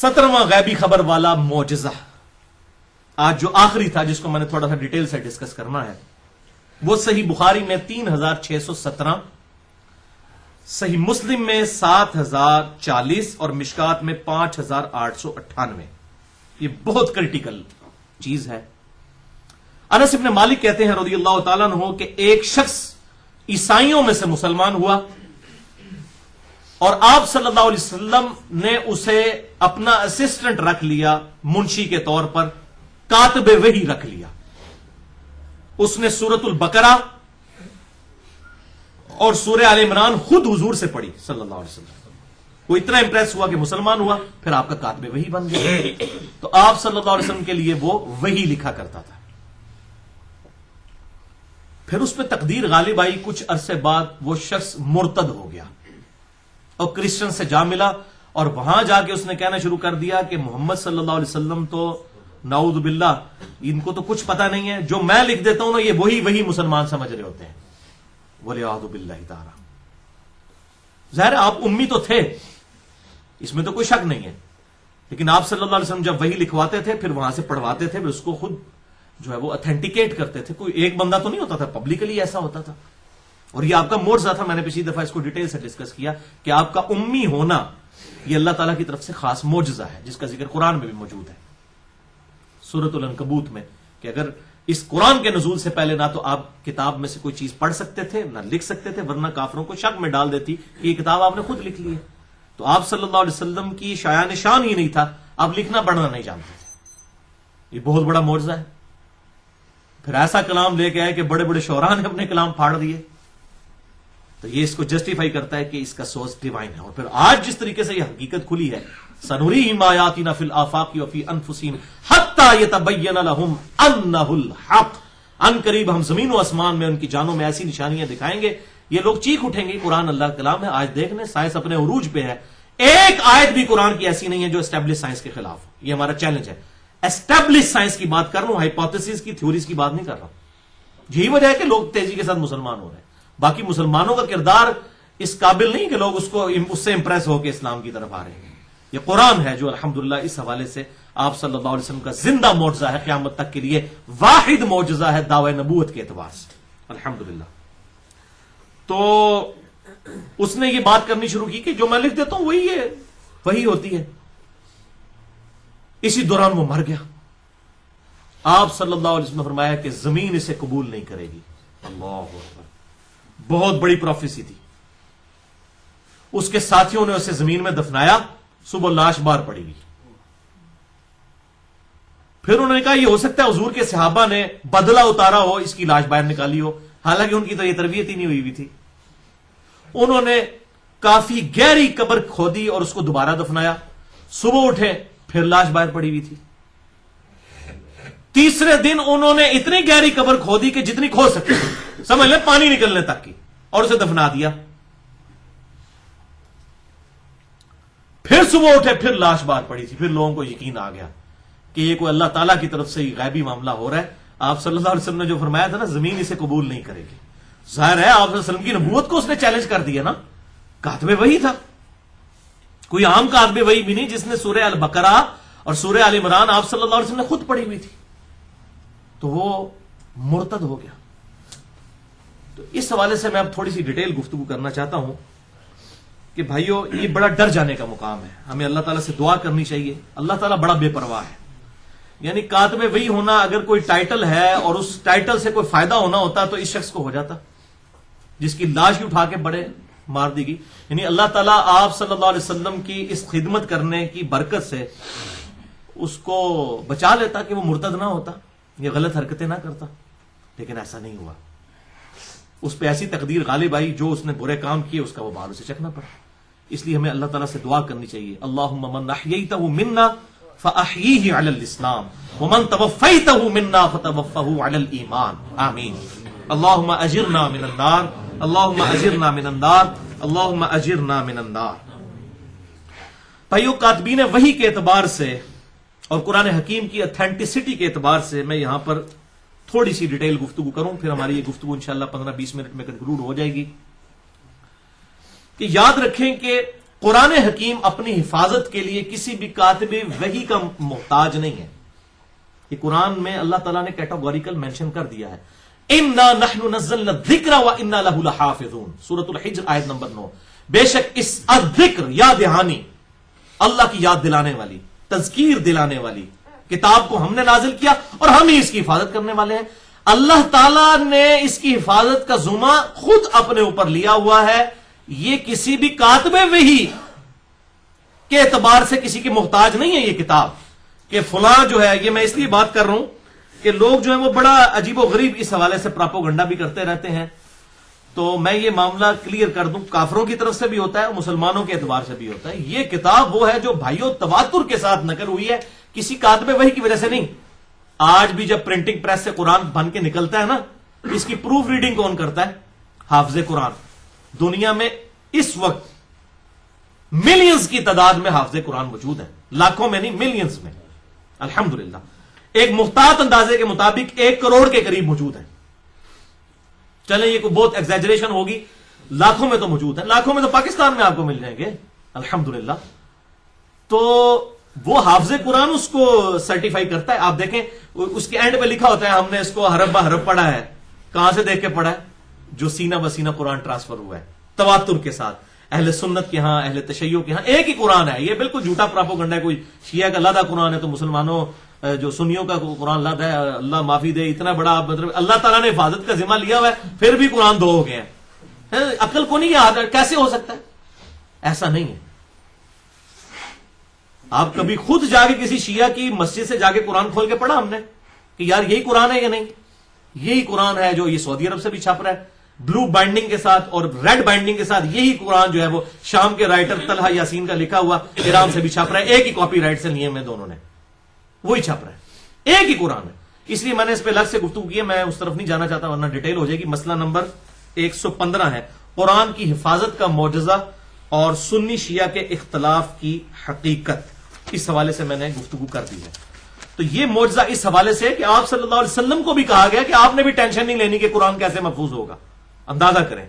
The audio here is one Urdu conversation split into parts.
17واں غیبی خبر والا معجزہ آج جو آخری تھا، جس کو میں نے تھوڑا سا ڈیٹیل سے ڈسکس کرنا ہے، وہ صحیح بخاری میں 3617، صحیح مسلم میں 7040 اور مشکات میں 5898۔ یہ بہت کریٹیکل چیز ہے۔ انس بن مالک کہتے ہیں رضی اللہ تعالیٰ عنہ کہ ایک شخص عیسائیوں میں سے مسلمان ہوا اور آپ صلی اللہ علیہ وسلم نے اسے اپنا اسسٹنٹ رکھ لیا، منشی کے طور پر، کاتب وحی رکھ لیا۔ اس نے سورۃ البقرہ اور سورہ آل عمران خود حضور سے پڑھی صلی اللہ علیہ وسلم۔ وہ اتنا امپریس ہوا کہ مسلمان ہوا، پھر آپ کا کاتب وحی بن گیا۔ تو آپ صلی اللہ علیہ وسلم کے لیے وہ وحی لکھا کرتا تھا۔ پھر اس پہ تقدیر غالب آئی، کچھ عرصے بعد وہ شخص مرتد ہو گیا اور کرسچن سے جا ملا، اور وہاں جا کے اس نے کہنا شروع کر دیا کہ محمد صلی اللہ علیہ وسلم تو نعوذ باللہ ان کو تو کچھ پتا نہیں ہے، جو میں لکھ دیتا ہوں نا یہ وہی مسلمان سمجھ رہے ہوتے ہیں۔ وَلِعَاذُ بِاللَّهِ تَعَالَى۔ ظاہر آپ امی تو تھے، اس میں تو کوئی شک نہیں ہے، لیکن آپ صلی اللہ علیہ وسلم جب وہی لکھواتے تھے پھر وہاں سے پڑھواتے تھے، پھر اس کو خود جو ہے وہ اتھینٹیکیٹ کرتے تھے۔ کوئی ایک بندہ تو نہیں ہوتا تھا، پبلکلی ایسا ہوتا تھا۔ اور یہ آپ کا معجزہ تھا، میں نے پچھلی دفعہ اس کو ڈیٹیل سے ڈسکس کیا کہ آپ کا امی ہونا یہ اللہ تعالیٰ کی طرف سے خاص معجزہ ہے، جس کا ذکر قرآن میں بھی موجود ہے، سورۃ العنکبوت میں، کہ اگر اس قرآن کے نزول سے پہلے نہ تو آپ کتاب میں سے کوئی چیز پڑھ سکتے تھے نہ لکھ سکتے تھے، ورنہ کافروں کو شک میں ڈال دیتی کہ یہ کتاب آپ نے خود لکھ لی ہے۔ تو آپ صلی اللہ علیہ وسلم کی شایان شان ہی نہیں تھا، آپ لکھنا پڑھنا نہیں جانتے تھے۔ یہ بہت بڑا معجزہ ہے۔ پھر ایسا کلام لے کے آئے کہ بڑے بڑے شعراء نے اپنے کلام پھاڑ دیے، تو یہ اس کو جسٹیفائی کرتا ہے کہ اس کا سورس ڈیوائن ہے۔ اور پھر آج جس طریقے سے یہ حقیقت کھلی ہے، سنریہم آیاتنا فی الآفاق وفی انفسہم حتی یتبین لہم انہ الحق۔ ان قریب ہم زمین و آسمان میں ان کی جانوں میں ایسی نشانیاں دکھائیں گے، یہ لوگ چیخ اٹھیں گے قرآن اللہ کا کلام ہے۔ آج دیکھ لیں سائنس اپنے عروج پہ ہے، ایک آیت بھی قرآن کی ایسی نہیں ہے جو اسٹیبلش سائنس کے خلاف ہو۔ یہ ہمارا چیلنج ہے۔ اسٹیبلش سائنس کی بات کر رہا ہوں، ہائپوتھیسز کی، تھیوریز کی بات نہیں کر رہا ہوں۔ یہی وجہ ہے کہ لوگ تیزی کے ساتھ مسلمان ہو رہے ہیں۔ باقی مسلمانوں کا کردار اس قابل نہیں کہ لوگ اس سے امپریس ہو کے اسلام کی طرف آ رہے ہیں۔ یہ قرآن ہے جو الحمدللہ اس حوالے سے آپ صلی اللہ علیہ وسلم کا زندہ معجزہ ہے، قیامت تک کے لیے واحد معجزہ ہے دعوی نبوت کے اعتبار سے، الحمدللہ۔ تو اس نے یہ بات کرنی شروع کی کہ جو میں لکھ دیتا ہوں وہی ہوتی ہے۔ اسی دوران وہ مر گیا۔ آپ صلی اللہ علیہ وسلم نے فرمایا کہ زمین اسے قبول نہیں کرے گی۔ اللہ اکبر، بہت بڑی پروفیسی تھی۔ اس کے ساتھیوں نے اسے زمین میں دفنایا، صبح لاش باہر پڑی گئی۔ پھر انہوں نے کہا یہ ہو سکتا ہے حضور کے صحابہ نے بدلہ اتارا ہو، اس کی لاش باہر نکالی ہو، حالانکہ ان کی تو یہ تربیت ہی نہیں ہوئی تھی۔ انہوں نے کافی گہری قبر کھودی اور اس کو دوبارہ دفنایا، صبح اٹھے پھر لاش باہر پڑی ہوئی تھی۔ تیسرے دن انہوں نے اتنی گہری قبر کھودی کہ جتنی کھود سکتے سمجھ لیں پانی نکلنے تک کی، اور اسے دفنا دیا۔ پھر صبح اٹھے پھر لاش باہر پڑی تھی۔ پھر لوگوں کو یقین آ گیا کہ یہ کوئی اللہ تعالیٰ کی طرف سے غیبی معاملہ ہو رہا ہے۔ آپ صلی اللہ علیہ وسلم نے جو فرمایا تھا نا زمین اسے قبول نہیں کرے گی، ظاہر ہے آپ صلی اللہ علیہ وسلم کی نبوت کو اس نے چیلنج کر دیا نا۔ کاتب وحی تھا، کوئی عام کاتب وحی بھی نہیں جس نے سورہ البقرہ اور سورہ آل عمران آپ صلی اللہ علیہ وسلم نے خود پڑھی ہوئی تھی۔ تو وہ مرتد ہو گیا۔ تو اس حوالے سے میں اب تھوڑی سی ڈیٹیل گفتگو کرنا چاہتا ہوں کہ بھائیو یہ بڑا ڈر جانے کا مقام ہے، ہمیں اللہ تعالیٰ سے دعا کرنی چاہیے۔ اللہ تعالیٰ بڑا بے پرواہ ہے، یعنی کاتب وحی ہونا اگر کوئی ٹائٹل ہے اور اس ٹائٹل سے کوئی فائدہ ہونا ہوتا تو اس شخص کو ہو جاتا جس کی لاش ہی اٹھا کے بڑے مار دی گئی۔ یعنی اللہ تعالیٰ آپ صلی اللہ علیہ وسلم کی اس خدمت کرنے کی برکت سے اس کو بچا لیتا کہ وہ مرتد نہ ہوتا، یہ غلط حرکتیں نہ کرتا، لیکن ایسا نہیں ہوا۔ اس پہ ایسی تقدیر غالب آئی، جو اس نے برے کام کیے اس کا وہ بال اسے چکنا پڑا۔ اس لیے ہمیں اللہ تعالیٰ سے دعا کرنی چاہیے، اللہم من احییتہ منا فاحییہ علی الاسلام ومن توفیتہ منا فتوفہ علی الایمان، آمین۔ اللہم اجرنا من النار، اللہم اجرنا من النار، اللہم اجرنا من النار۔ بھائیو کاتبین وحی کے اعتبار سے اور قرآن حکیم کی اتھینٹسٹی کے اعتبار سے میں یہاں پر تھوڑی سی ڈیٹیل گفتگو کروں، پھر ہماری یہ گفتگو انشاءاللہ 15-20 منٹ میں کنکلوڈ ہو جائے گی۔ کہ یاد رکھیں کہ قرآن حکیم اپنی حفاظت کے لیے کسی بھی کاتب وحی کا محتاج نہیں ہے. یہ قرآن میں اللہ تعالیٰ نے کیٹاگوریکل مینشن کر دیا ہے. اِنَّا نَحْنُ نَزَّلْنَا الذِّكْرَ وَإِنَّا لَهُ لَحَافِظُونَ. سورۃ الحجر آیت نمبر 9. بے شک اس الذکر یاد دہانی، اللہ کی یاد دلانے والی، تذکیر دلانے والی کتاب کو ہم نے نازل کیا اور ہم ہی اس کی حفاظت کرنے والے ہیں. اللہ تعالیٰ نے اس کی حفاظت کا ذمہ خود اپنے اوپر لیا ہوا ہے. یہ کسی بھی کاتب وحی کے اعتبار سے کسی کی محتاج نہیں ہے یہ کتاب کہ فلاں جو ہے. یہ میں اس لیے بات کر رہا ہوں کہ لوگ جو ہیں وہ بڑا عجیب و غریب اس حوالے سے پراپوگنڈا بھی کرتے رہتے ہیں. تو میں یہ معاملہ کلیئر کر دوں، کافروں کی طرف سے بھی ہوتا ہے اور مسلمانوں کے اعتبار سے بھی ہوتا ہے. یہ کتاب وہ ہے جو بھائیوں تواتر کے ساتھ نقل ہوئی ہے، کسی کاتب وحی کی وجہ سے نہیں. آج بھی جب پرنٹنگ پریس سے قرآن بن کے نکلتا ہے نا، اس کی پروف ریڈنگ کون کرتا ہے؟ حافظ قرآن. دنیا میں اس وقت ملینز کی تعداد میں حافظ قرآن موجود ہیں، لاکھوں میں نہیں، ملینز میں. الحمدللہ ایک محتاط اندازے کے مطابق 1 کروڑ کے قریب موجود ہیں. چلیں یہ کوئی بہت ایگزیجریشن ہوگی، لاکھوں میں تو موجود ہیں. لاکھوں میں تو پاکستان میں آپ کو مل جائیں گے الحمدللہ. تو وہ حافظ قرآن اس کو سرٹیفائی کرتا ہے. آپ دیکھیں اس کے اینڈ پہ لکھا ہوتا ہے ہم نے اس کو حرف بہ حرف پڑھا ہے. کہاں سے دیکھ کے پڑھا ہے؟ جو سینہ بسینہ قرآن ٹرانسفر ہوا ہے تواتر کے ساتھ. اہل سنت کے ہاں، اہل تشیع کے ہاں ایک ہی قرآن ہے. یہ بالکل جھوٹا پراپوگنڈا ہے. کوئی شیعہ کا لادہ قرآن ہے تو مسلمانوں جو سنیوں کا قرآن لادہ ہے، اللہ معافی دے. اتنا بڑا مطلب اللہ تعالیٰ نے حفاظت کا ذمہ لیا ہوا ہے، پھر بھی قرآن 2 ہو گئے ہیں. عقل کو نہیں یاد، کیسے ہو سکتا ہے؟ ایسا نہیں ہے. آپ کبھی خود جا کے کسی شیعہ کی مسجد سے جا کے قرآن کھول کے پڑھا ہم نے کہ یار یہی قرآن ہے یا نہیں؟ یہی قرآن ہے جو یہ سعودی عرب سے بھی چھپ رہا ہے بلو بائنڈنگ کے ساتھ اور ریڈ بائنڈنگ کے ساتھ. یہی قرآن جو ہے وہ شام کے رائٹر طلحہ یاسین کا لکھا ہوا ایران سے بھی چھپ رہا ہے. ایک ہی کاپی رائٹ سے لیے میں دونوں نے، وہی چھپ رہا ہے. ایک ہی قرآن ہے. اس لیے میں نے اس پہ الگ سے گفتگو کی ہے، میں اس طرف نہیں جانا چاہتا ورنہ ڈیٹیل ہو جائے گی. مسئلہ نمبر 115 ہے قرآن کی حفاظت کا معجزہ اور سنی شیعہ کے اختلاف کی حقیقت. اس حوالے سے میں نے گفتگو کر دی ہے. تو یہ معجزہ اس حوالے سے کہ آپ صلی اللہ علیہ وسلم کو بھی کہا گیا کہ آپ نے بھی ٹینشن نہیں لینی کہ قرآن کیسے محفوظ ہوگا. اندازہ کریں.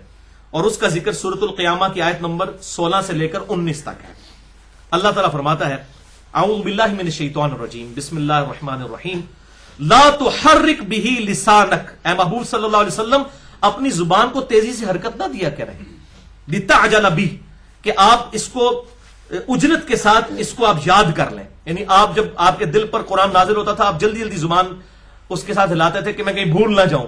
اور اس کا ذکر سورۃ القیامہ کی آیت نمبر 16 سے لے کر 19 تک ہے. اللہ تعالیٰ فرماتا ہے اعوذ باللہ من الشیطان الرجیم بسم اللہ الرحمن الرحیم لا تحرک بہ لسانک. اے محبوب صلی اللہ علیہ وسلم اپنی زبان کو تیزی سے حرکت نہ دیا کریں. لتعجل بہ کہ آپ اس کو اجرت کے ساتھ اس کو آپ یاد کر لیں. یعنی آپ جب آپ کے دل پر قرآن نازل ہوتا تھا آپ جلدی جلدی زبان اس کے ساتھ ہلاتے تھے کہ میں کہیں بھول نہ جاؤں.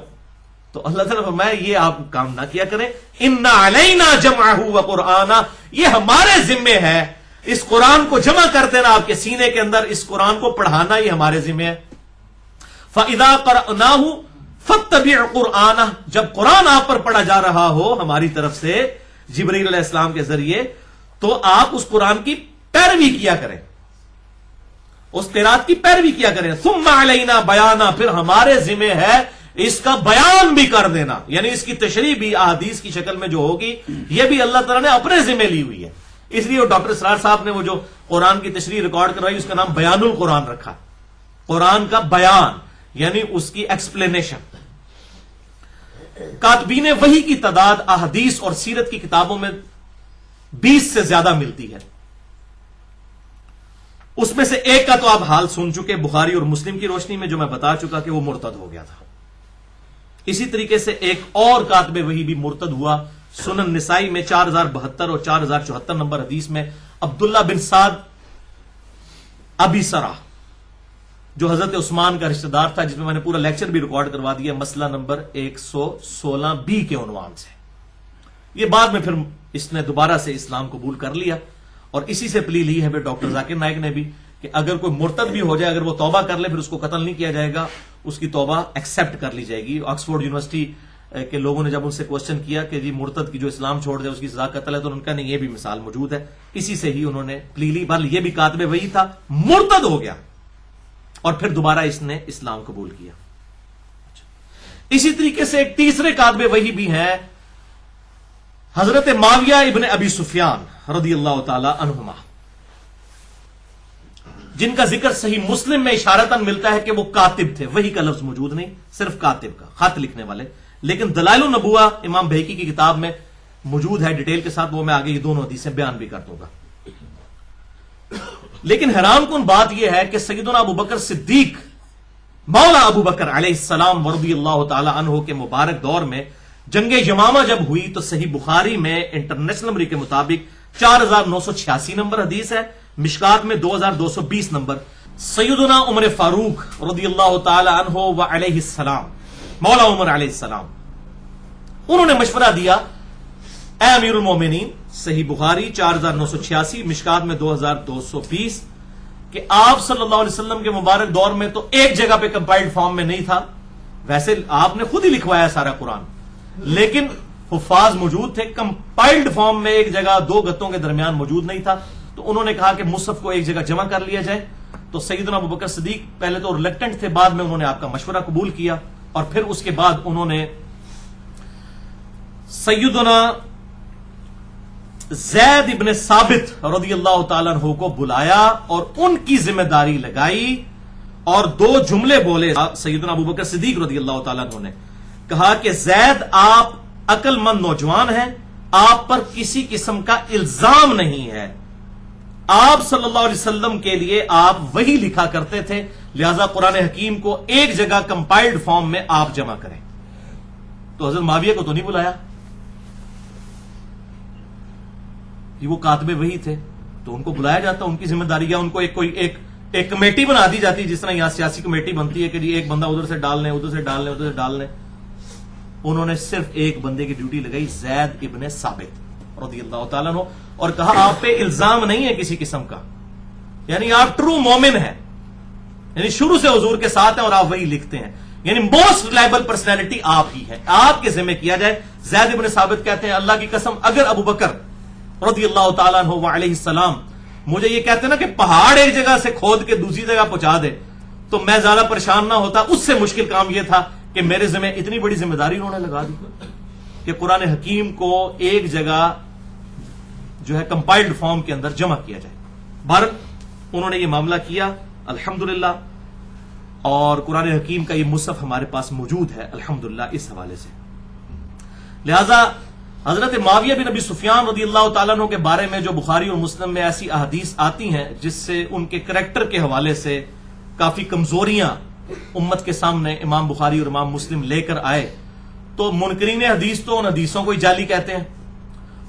تو اللہ تعالیٰ فرمایا یہ آپ کام نہ کیا کریں. ان علینا جمعہ وقرآنہ، یہ ہمارے ذمے ہے اس قرآن کو جمع کر دینا آپ کے سینے کے اندر، اس قرآن کو پڑھانا یہ ہمارے ذمے ہے. فَإِذَا قَرَأْنَاهُ فَاتَّبِعْ قُرْآنَهُ، جب قرآن آپ پر پڑھا جا رہا ہو ہماری طرف سے جبرائیل علیہ السلام کے ذریعے تو آپ اس قرآن کی پیروی کیا کریں، اس قرات کی پیروی کیا کریں. ثُمَّ عَلَيْنَا بَيَانًا، پھر ہمارے ذمے ہے اس کا بیان بھی کر دینا، یعنی اس کی تشریح بھی احادیث کی شکل میں جو ہوگی یہ بھی اللہ تعالیٰ نے اپنے ذمے لی ہوئی ہے. اس لیے وہ ڈاکٹر اسرار صاحب نے وہ جو قرآن کی تشریح ریکارڈ کروائی اس کا نام بیان القرآن رکھا. قرآن کا بیان یعنی اس کی ایکسپلینیشن. کاتبین وحی کی تعداد احادیث اور سیرت کی کتابوں میں 20 سے زیادہ ملتی ہے. اس میں سے ایک کا تو آپ حال سن چکے، بخاری اور مسلم کی روشنی میں جو میں بتا چکا کہ وہ مرتد ہو گیا تھا. اسی طریقے سے ایک اور کاتب وحی بھی مرتد ہوا. سنن نسائی میں 4072 اور 4074 نمبر حدیث میں عبداللہ بن سعد ابی سرا جو حضرت عثمان کا رشتہ دار تھا، جس میں میں نے پورا لیکچر بھی ریکارڈ کروا دیا مسئلہ نمبر 116B کے عنوان سے. یہ بعد میں پھر اس نے دوبارہ سے اسلام قبول کر لیا اور اسی سے پلی لی ہے پھر ڈاکٹر ذاکر نائک نے بھی کہ اگر کوئی مرتد بھی ہو جائے، اگر وہ توبہ کر لے پھر اس کو قتل نہیں کیا جائے گا، اس کی توبہ ایکسپٹ کر لی جائے گی. آکسفورڈ یونیورسٹی کے لوگوں نے جب ان سے کوشچن کیا کہ جی مرتد کی جو اسلام چھوڑ دے اس کی سزا قتل ہے، تو ان کا نہیں، یہ بھی مثال موجود ہے. اسی سے ہی انہوں نے پلی لی. بل یہ بھی کاتب وحی تھا، مرتد ہو گیا اور پھر دوبارہ اس نے اسلام قبول کیا. اسی طریقے سے ایک تیسرے کاتب وحی بھی ہیں حضرت معاویہ ابن ابی سفیان رضی اللہ تعالی عنہما، جن کا ذکر صحیح مسلم میں اشارتاً ملتا ہے کہ وہ کاتب تھے. وحی کا لفظ موجود نہیں، صرف کاتب کا، خط لکھنے والے. لیکن دلائل النبوہ امام بہقی کی کتاب میں موجود ہے ڈیٹیل کے ساتھ، وہ میں آگے یہ دونوں حدیثیں بیان بھی کر دوں گا. لیکن حیران کن بات یہ ہے کہ سیدنا ابو بکر صدیق مولا ابو بکر علیہ السلام رضی اللہ تعالی عنہ کے مبارک دور میں جنگ یمامہ جب ہوئی تو صحیح بخاری میں انٹرنیشنل نمبر کے مطابق 4986 نمبر حدیث ہے، مشکات میں 2220 نمبر. سیدنا عمر فاروق رضی اللہ تعالی عنہ و علیہ السلام، مولا عمر علیہ السلام، انہوں نے مشورہ دیا، اے امیر المومنین، صحیح بخاری 4986 مشکات میں 2220، کہ آپ صلی اللہ علیہ وسلم کے مبارک دور میں تو ایک جگہ پہ کمپائلڈ فارم میں نہیں تھا، ویسے آپ نے خود ہی لکھوایا سارا قرآن، لیکن حفاظ موجود تھے، کمپائلڈ فارم میں ایک جگہ دو گتوں کے درمیان موجود نہیں تھا. تو انہوں نے کہا کہ مصحف کو ایک جگہ جمع کر لیا جائے. تو سیدنا ابو بکر صدیق پہلے تو ریلیکٹنٹ تھے، بعد میں انہوں نے آپ کا مشورہ قبول کیا، اور پھر اس کے بعد انہوں نے سیدنا زید ابن ثابت رضی اللہ تعالیٰ عنہ کو بلایا اور ان کی ذمہ داری لگائی، اور دو جملے بولے سیدنا ابو بکر صدیق رضی اللہ تعالیٰ عنہ نے. کہا کہ زید آپ عقل مند نوجوان ہیں، آپ پر کسی قسم کا الزام نہیں ہے، آپ صلی اللہ علیہ وسلم کے لیے آپ وہی لکھا کرتے تھے، لہذا قرآن حکیم کو ایک جگہ کمپائلڈ فارم میں آپ جمع کریں. تو حضرت معاویہ کو تو نہیں بلایا، وہ کاتب وہی تھے، تو ان کو بلایا جاتا، ان کی ذمہ داری ہے، ان کو ایک کمیٹی بنا دی جاتی، جس طرح یہاں سیاسی کمیٹی بنتی ہے کہ جی ایک بندہ ادھر سے ڈال لیں، ادھر سے ڈال لیں، ادھر سے ڈال لیں. انہوں نے صرف ایک بندے کی ڈیوٹی لگائی، زید ابن ثابت رضی اللہ تعالیٰ عنہ، اور کہا آپ پہ الزام نہیں ہے کسی قسم کا، یعنی آپ ٹرو مومن ہیں، یعنی شروع سے حضور کے ساتھ ہیں اور آپ وہی لکھتے ہیں، یعنی موسٹ ریلائبل پرسنالٹی آپ ہی ہے، آپ کے ذمہ کیا جائے. زید ابن ثابت کہتے ہیں اللہ کی قسم اگر ابو بکر رضی اللہ تعالیٰ عنہ وعلیہ السلام مجھے یہ کہتے نا کہ پہاڑ ایک جگہ سے کھود کے دوسری جگہ پہنچا دے تو میں زیادہ پریشان نہ ہوتا. اس سے مشکل کام یہ تھا کہ میرے ذمہ اتنی بڑی ذمہ داری انہوں نے لگا دی کہ قرآن حکیم کو ایک جگہ جو ہے کمپائلڈ فارم کے اندر جمع کیا جائے. بہرحال انہوں نے یہ معاملہ کیا الحمدللہ، اور قرآن حکیم کا یہ مصحف ہمارے پاس موجود ہے الحمدللہ اس حوالے سے. لہذا حضرت معاویہ بن ابی سفیان رضی اللہ تعالیٰ عنہ کے بارے میں جو بخاری اور مسلم میں ایسی احادیث آتی ہیں جس سے ان کے کریکٹر کے حوالے سے کافی کمزوریاں امت کے سامنے امام بخاری اور امام مسلم لے کر آئے، تو منکرین حدیث تو ان حدیثوں کو ہی جعلی کہتے ہیں.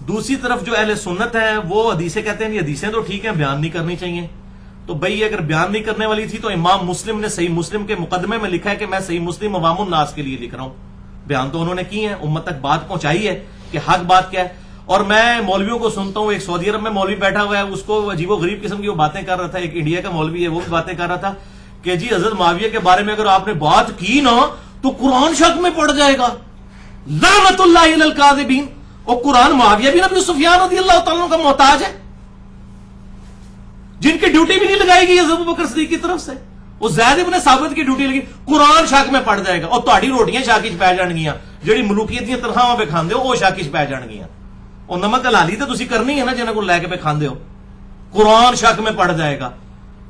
دوسری طرف جو اہل سنت ہیں وہ حدیثیں کہتے ہیں یہ حدیثیں تو ٹھیک ہیں، بیان نہیں کرنی چاہیے. تو بھئی اگر بیان نہیں کرنے والی تھی تو امام مسلم نے صحیح مسلم کے مقدمے میں لکھا ہے کہ میں صحیح مسلم عوام الناس کے لیے لکھ رہا ہوں. بیان تو انہوں نے کی ہیں، امت تک بات پہنچائی ہے کہ حق بات کیا ہے. اور میں مولویوں کو سنتا ہوں، ایک سعودی عرب میں مولوی بیٹھا ہوا ہے، اس کو عجیب و غریب قسم کی وہ باتیں کر رہا تھا، ایک انڈیا کا مولوی ہے وہ بھی باتیں کر رہا تھا کہ جی حضرت معاویہ کے بارے میں اگر آپ نے بات کی نا تو قرآن شک میں پڑ جائے گا، لعنت اللہ علی الکاذبین. اور قرآن معاویہ بن ابی سفیان رضی اللہ تعالیٰ کا محتاج ہے، جن کی ڈیوٹی بھی نہیں لگائی گئی ابو بکر صدیق کی طرف سے. وہ زید ابن ثابت کی ڈیوٹی لگی، قرآن شک میں پڑ جائے گا، اور تہاڈی روٹیاں شاکی چ پی جان گیاں، جہی ملوکیت دیا تنخواہ پہ کھاندے ہو وہ شاکی چ پی جان گیاں. اور نمک حلالی تو تسی کرنی ہے نا جنہاں کو لے کے پہ کھاندے ہو. قرآن شک میں پڑ جائے گا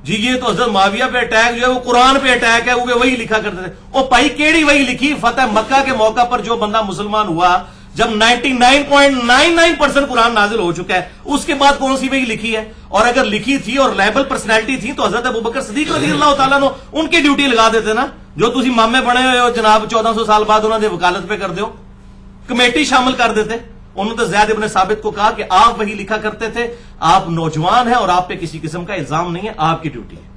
جی، یہ تو حضرت معاویہ پہ اٹیک جو ہے وہ قرآن پہ اٹیک ہے، وہ وہی لکھا کرتے تھے. اور بھائی کیڑی وہی لکھی؟ فتح مکہ کے موقع پر جو بندہ مسلمان ہوا جب 99.99% قرآن نازل ہو چکا ہے، اس کے بعد کون سی وہی لکھی ہے؟ اور اگر لکھی تھی اور لیبل پرسنالٹی تھی تو حضرت ابوبکر صدیق رضی اللہ تعالیٰ عنہ ان کی ڈیوٹی لگا دیتے نا، جو تسی مامے بنے ہوئے ہو جناب 1400 سال بعد انہوں نے وکالت پہ کر دیو، کمیٹی شامل کر دیتے. انہوں نے زید ابن ثابت کو کہا کہ آپ وہی لکھا کرتے تھے، آپ نوجوان ہیں اور آپ پہ کسی قسم کا الزام نہیں ہے، آپ کی ڈیوٹی ہے.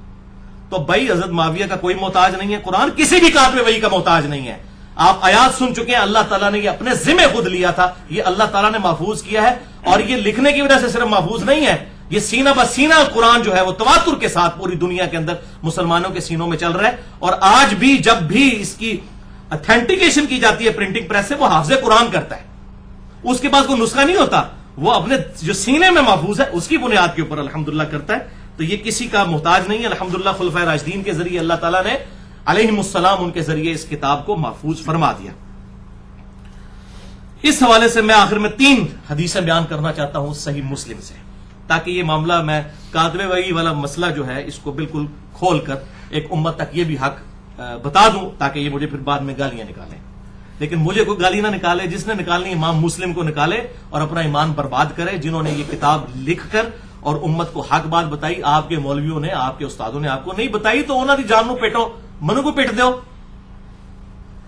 تو بھائی حضرت معاویہ کا کوئی محتاج نہیں ہے، قرآن کسی بھی کاتب وحی کا محتاج نہیں ہے. آپ آیات سن چکے ہیں، اللہ تعالیٰ نے یہ اپنے ذمہ خود لیا تھا، یہ اللہ تعالیٰ نے محفوظ کیا ہے. اور یہ لکھنے کی وجہ سے صرف محفوظ نہیں ہے، یہ سینہ بہ سینہ قرآن جو ہے وہ تواتر کے ساتھ پوری دنیا کے اندر مسلمانوں کے سینوں میں چل رہا ہے. اور آج بھی جب بھی اس کی اتھینٹیکیشن کی جاتی ہے پرنٹنگ پریس سے، وہ حافظ قرآن کرتا ہے، اس کے پاس کوئی نسخہ نہیں ہوتا، وہ اپنے جو سینے میں محفوظ ہے اس کی بنیاد کے اوپر الحمدللہ کرتا ہے. تو یہ کسی کا محتاج نہیں ہے. الحمدللہ خلفائے راشدین کے ذریعے اللہ تعالیٰ نے علیہم السلام ان کے ذریعے اس کتاب کو محفوظ فرما دیا. اس حوالے سے میں آخر میں 3 حدیثیں بیان کرنا چاہتا ہوں صحیح مسلم سے، تاکہ یہ معاملہ میں کاتب وحی والا مسئلہ جو ہے اس کو بالکل کھول کر ایک امت تک یہ بھی حق بتا دوں، تاکہ یہ مجھے پھر بعد میں گالیاں نکالیں. لیکن مجھے کوئی گالی نہ نکالے، جس نے نکالنی امام مسلم کو نکالے اور اپنا ایمان برباد کرے، جنہوں نے یہ کتاب لکھ کر اور امت کو حق بات بتائی. آپ کے مولویوں نے، آپ کے استادوں نے آپ کو نہیں بتائی تو انہوں نے جانو پیٹو، منو کو پیٹ دو.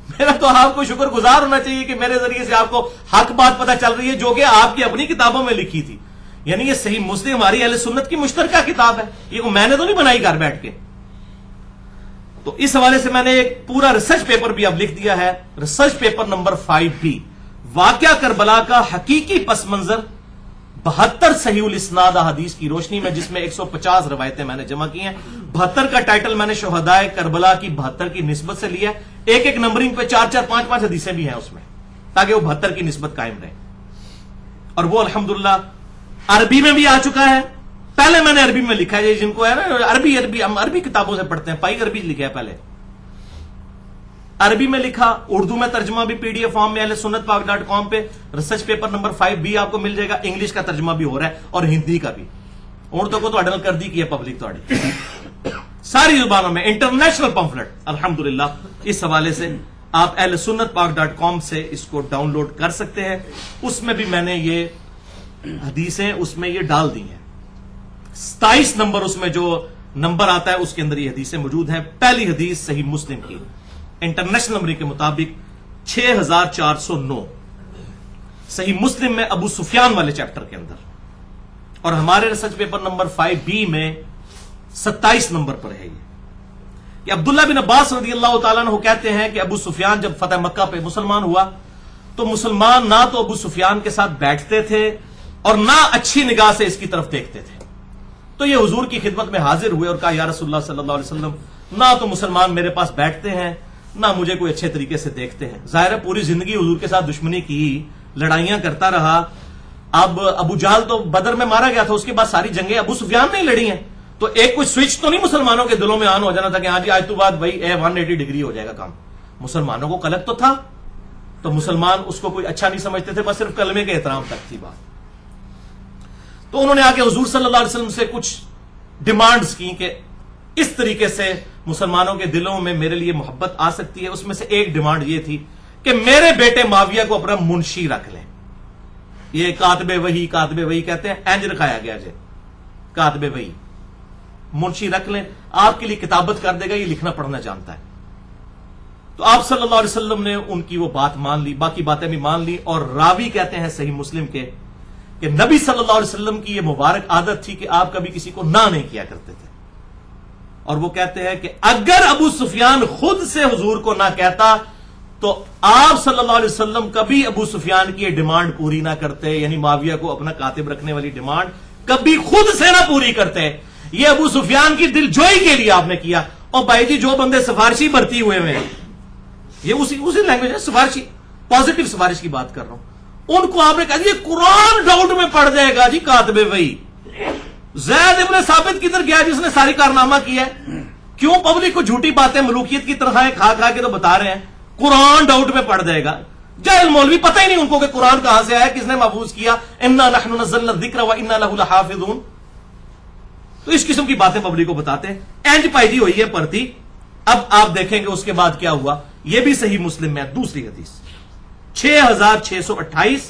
میرا تو آپ کو شکر گزار ہونا چاہیے کہ میرے ذریعے سے آپ کو حق بات پتہ چل رہی ہے جو کہ آپ کی اپنی کتابوں میں لکھی تھی. یعنی یہ صحیح مسلم ہماری اہل سنت کی مشترکہ کتاب ہے، یہ میں نے تو نہیں بنائی گھر بیٹھ کے. تو اس حوالے سے میں نے ایک پورا ریسرچ پیپر بھی اب لکھ دیا ہے، ریسرچ پیپر نمبر 5B، واقعہ کربلا کا حقیقی پس منظر 72 صحیح الاسناد احادیث کی روشنی میں، جس میں 150 روایتیں میں نے جمع کی ہیں. 72 کا ٹائٹل میں نے شہدائے کربلا کی 72 کی نسبت سے لیا ہے. ایک ایک نمبرنگ پہ 4-4 5-5 حدیثیں بھی ہیں اس میں، تاکہ وہ 72 کی نسبت قائم رہے. اور وہ الحمدللہ عربی میں بھی آ چکا ہے. پہلے میں نے عربی میں لکھا ہے، جن کو ہے نا عربی ہم عربی کتابوں سے پڑھتے ہیں، پائی عربی لکھا ہے، پہلے عربی میں لکھا، اردو میں ترجمہ بھی PDF فارم میں ahlsunnatpak.com پہ ریسرچ پیپر نمبر 5B آپ کو مل جائے گا. انگلش کا ترجمہ بھی ہو رہا ہے اور ہندی کا بھی. اردو کو تو اڈل کر دی کی ہے پبلک تو ساری زبانوں میں انٹرنیشنل پمفلٹ الحمدللہ. اس حوالے سے آپ ahlsunnatpak.com سے اس کو ڈاؤن لوڈ کر سکتے ہیں. اس میں بھی میں نے یہ حدیثیں اس میں یہ ڈال دی ہیں. 27 نمبر اس میں جو نمبر آتا ہے اس کے اندر یہ حدیثیں موجود ہیں. پہلی حدیث صحیح مسلم کی انٹرنیشنل نمبر کے مطابق 6409 صحیح مسلم میں ابو سفیان والے چیپٹر کے اندر، اور ہمارے ریسرچ پیپر نمبر 5B میں 27 نمبر پر ہے. یہ عبداللہ بن عباس رضی اللہ تعالیٰ عنہ کہتے ہیں کہ ابو سفیان جب فتح مکہ پہ مسلمان ہوا تو مسلمان نہ تو ابو سفیان کے ساتھ بیٹھتے تھے اور نہ اچھی نگاہ سے اس کی طرف دیکھتے تھے. تو یہ حضور کی خدمت میں حاضر ہوئے اور کہا یا رسول اللہ صلی اللہ علیہ وسلم، نہ تو مسلمان میرے پاس بیٹھتے ہیں نہ مجھے کوئی اچھے طریقے سے دیکھتے ہیں. ظاہر ہے پوری زندگی حضور کے ساتھ دشمنی کی، لڑائیاں کرتا رہا. اب ابو جہل تو بدر میں مارا گیا تھا، اس کے بعد ساری جنگیں ابو سفیان نے لڑی ہیں. تو ایک کوئی سوئچ تو نہیں مسلمانوں کے دلوں میں آن ہو جانا تھا کہ ہاں جی آج تو بعد بھائی 180 ڈگری ہو جائے گا کام. مسلمانوں کو قلق تو تھا، تو مسلمان اس کو کوئی اچھا نہیں سمجھتے تھے، بس صرف کلمے کے احترام تک تھی بات. تو انہوں نے آ کے حضور صلی اللہ علیہ وسلم سے کچھ ڈیمانڈز کی کہ اس طریقے سے مسلمانوں کے دلوں میں میرے لیے محبت آ سکتی ہے. اس میں سے ایک ڈیمانڈ یہ تھی کہ میرے بیٹے معاویہ کو اپنا منشی رکھ لیں. یہ کاتب وحی کہتے ہیں، اینج رکھایا گیا جی کاتب وحی، منشی رکھ لیں، آپ کے لیے کتابت کر دے گا، یہ لکھنا پڑھنا جانتا ہے. تو آپ صلی اللہ علیہ وسلم نے ان کی وہ بات مان لی، باقی باتیں بھی مان لی. اور راوی کہتے ہیں صحیح مسلم کے کہ نبی صلی اللہ علیہ وسلم کی یہ مبارک عادت تھی کہ آپ کبھی کسی کو نہ نہیں کیا کرتے تھے. اور وہ کہتے ہیں کہ اگر ابو سفیان خود سے حضور کو نہ کہتا تو آپ صلی اللہ علیہ وسلم کبھی ابو سفیان کی یہ ڈیمانڈ پوری نہ کرتے، یعنی معاویہ کو اپنا کاتب رکھنے والی ڈیمانڈ کبھی خود سے نہ پوری کرتے. یہ ابو سفیان کی دل جوئی کے لیے آپ نے کیا. اور بھائی جی جو بندے سفارشی بھرتی ہوئے ہیں، یہ اسی لینگویج ہے، سفارشی، پازیٹو سفارش کی بات کر رہا ہوں، ان کو آپ نے کہا یہ قرآن ڈاؤٹ میں پڑ جائے گا جی کاتب وحی. زید ابن ثابت کدھر گیا جس نے ساری کارنامہ کیا ہے؟ کیوں پبلک کو جھوٹی باتیں ملوکیت کی طرح کھا کھا کے تو بتا رہے ہیں قرآن ڈاؤٹ میں پڑ جائے گا. جاہل مولوی پتہ ہی نہیں ان کو کہ قرآن کہاں سے آیا، کس نے محفوظ کیا. انا نحن نزلنا الذکر وانا لہ لحافظون. تو اس قسم کی باتیں پبلک کو بتاتے ہیں. اینج پائی جی ہوئی ہے پرتی. اب آپ دیکھیں گے اس کے بعد کیا ہوا. یہ بھی صحیح مسلم میں دوسری حدیث 6628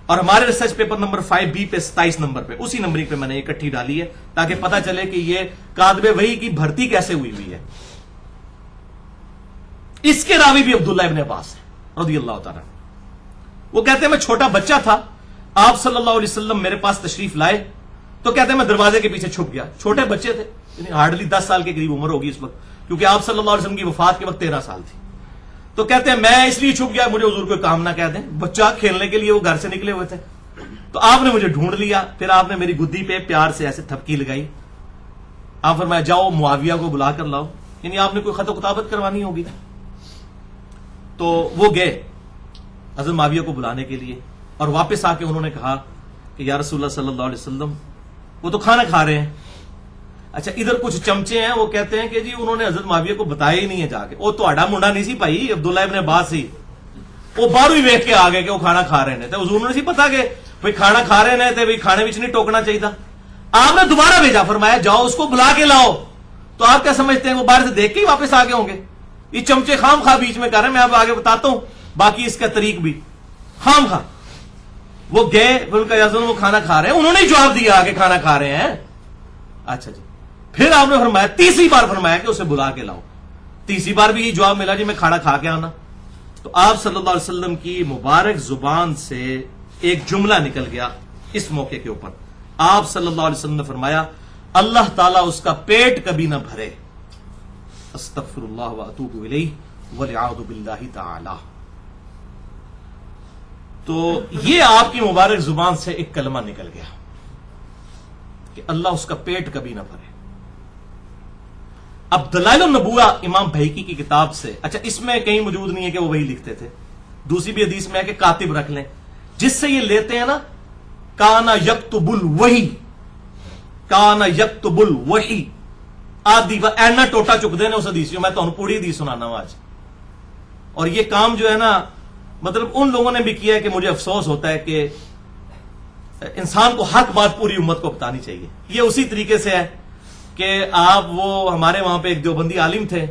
اور ہمارے ریسرچ پیپر نمبر 5B پہ 27 نمبر پہ، اسی نمبرنگ پہ میں نے اکٹھی ڈالی ہے تاکہ پتہ چلے کہ یہ کاتب وحی کی بھرتی کیسے ہوئی ہے. اس کے راوی بھی عبداللہ ابن عباس ہے رضی اللہ تعالیٰ. وہ کہتے ہیں میں چھوٹا بچہ تھا، آپ صلی اللہ علیہ وسلم میرے پاس تشریف لائے تو کہتے ہیں میں دروازے کے پیچھے چھپ گیا. چھوٹے بچے تھے، یعنی ہارڈلی 10 سال کے قریب عمر ہوگی اس وقت، کیونکہ آپ صلی اللہ علیہ وسلم کی وفات کے وقت 13 سال تھی. تو کہتے ہیں میں اس لیے چھپ گیا مجھے حضور کوئی کام نہ کہہ دیں. بچہ کھیلنے کے لیے وہ گھر سے نکلے ہوئے تھے، تو آپ نے مجھے ڈھونڈ لیا. پھر آپ نے میری گدی پہ پیار سے ایسے تھپکی لگائی. آپ فرمایا جاؤ معاویہ کو بلا کر لاؤ، یعنی آپ نے کوئی خط و کتابت کروانی ہوگی. تو وہ گئے حضرت معاویہ کو بلانے کے لیے، اور واپس آ کے انہوں نے کہا کہ یا رسول اللہ صلی اللہ علیہ وسلم وہ تو کھانا کھا رہے ہیں. اچھا ادھر کچھ چمچے ہیں، وہ کہتے ہیں کہ جی انہوں نے حضرت معاویہ کو بتایا ہی نہیں ہے جا کے. وہ تو آڈا منڈا نہیں سی بھائی عبداللہ ابن عباس ہی، وہ باہر ہی ویکھ کے آ گئے کہ وہ کھانا کھا رہے ہیں. تو حضور نے سی پتا کہ بھائی کھانا کھا رہے ہیں تو کھانے میں نہیں ٹوکنا چاہیے تھا. آپ نے دوبارہ بھیجا، فرمایا جاؤ اس کو بلا کے لاؤ. تو آپ کیا سمجھتے ہیں وہ باہر سے دیکھ کے ہی واپس آ گئے ہوں گے؟ یہ چمچے خام خواہ بیچ میں کر رہے ہیں. میں آپ آگے بتاتا ہوں. باقی اس کا طریق بھی خام خواہ. وہ گئے, ان کا یزن وہ کھانا کھا رہے ہیں, انہوں نے ہی جواب دیا کہ کھانا کھا رہے ہیں. اچھا جی, پھر آپ نے فرمایا, تیسری بار فرمایا کہ اسے بلا کے لاؤ. تیسری بار بھی یہ جواب ملا, جی میں کھانا کھا کے آنا. تو آپ صلی اللہ علیہ وسلم کی مبارک زبان سے ایک جملہ نکل گیا اس موقع کے اوپر. آپ صلی اللہ علیہ وسلم نے فرمایا, اللہ تعالیٰ اس کا پیٹ کبھی نہ بھرے. استغفر اللہ واتوب الیہ والعیاذ باللہ تعالی. تو یہ آپ کی مبارک زبان سے ایک کلمہ نکل گیا کہ اللہ اس کا پیٹ کبھی نہ بھرے. اب دلائل النبوہ امام بہیقی کی کتاب سے, اچھا اس میں کہیں موجود نہیں ہے کہ وہ وہی لکھتے تھے, دوسری بھی حدیث میں ہے کہ کاتب رکھ لیں, جس سے یہ لیتے ہیں نا, کانا یکتب الوحی, کانا یکتب الوحی آدھی و اینا ٹوٹا چک دینے اس حدیث. میں تو پوری حدیث سنانا ہوں آج. اور یہ کام جو ہے نا, مطلب ان لوگوں نے بھی کیا ہے کہ مجھے افسوس ہوتا ہے کہ انسان کو حق بات پوری امت کو بتانی چاہیے. یہ اسی طریقے سے ہے کہ آپ, وہ ہمارے وہاں پہ ایک دیوبندی عالم تھے,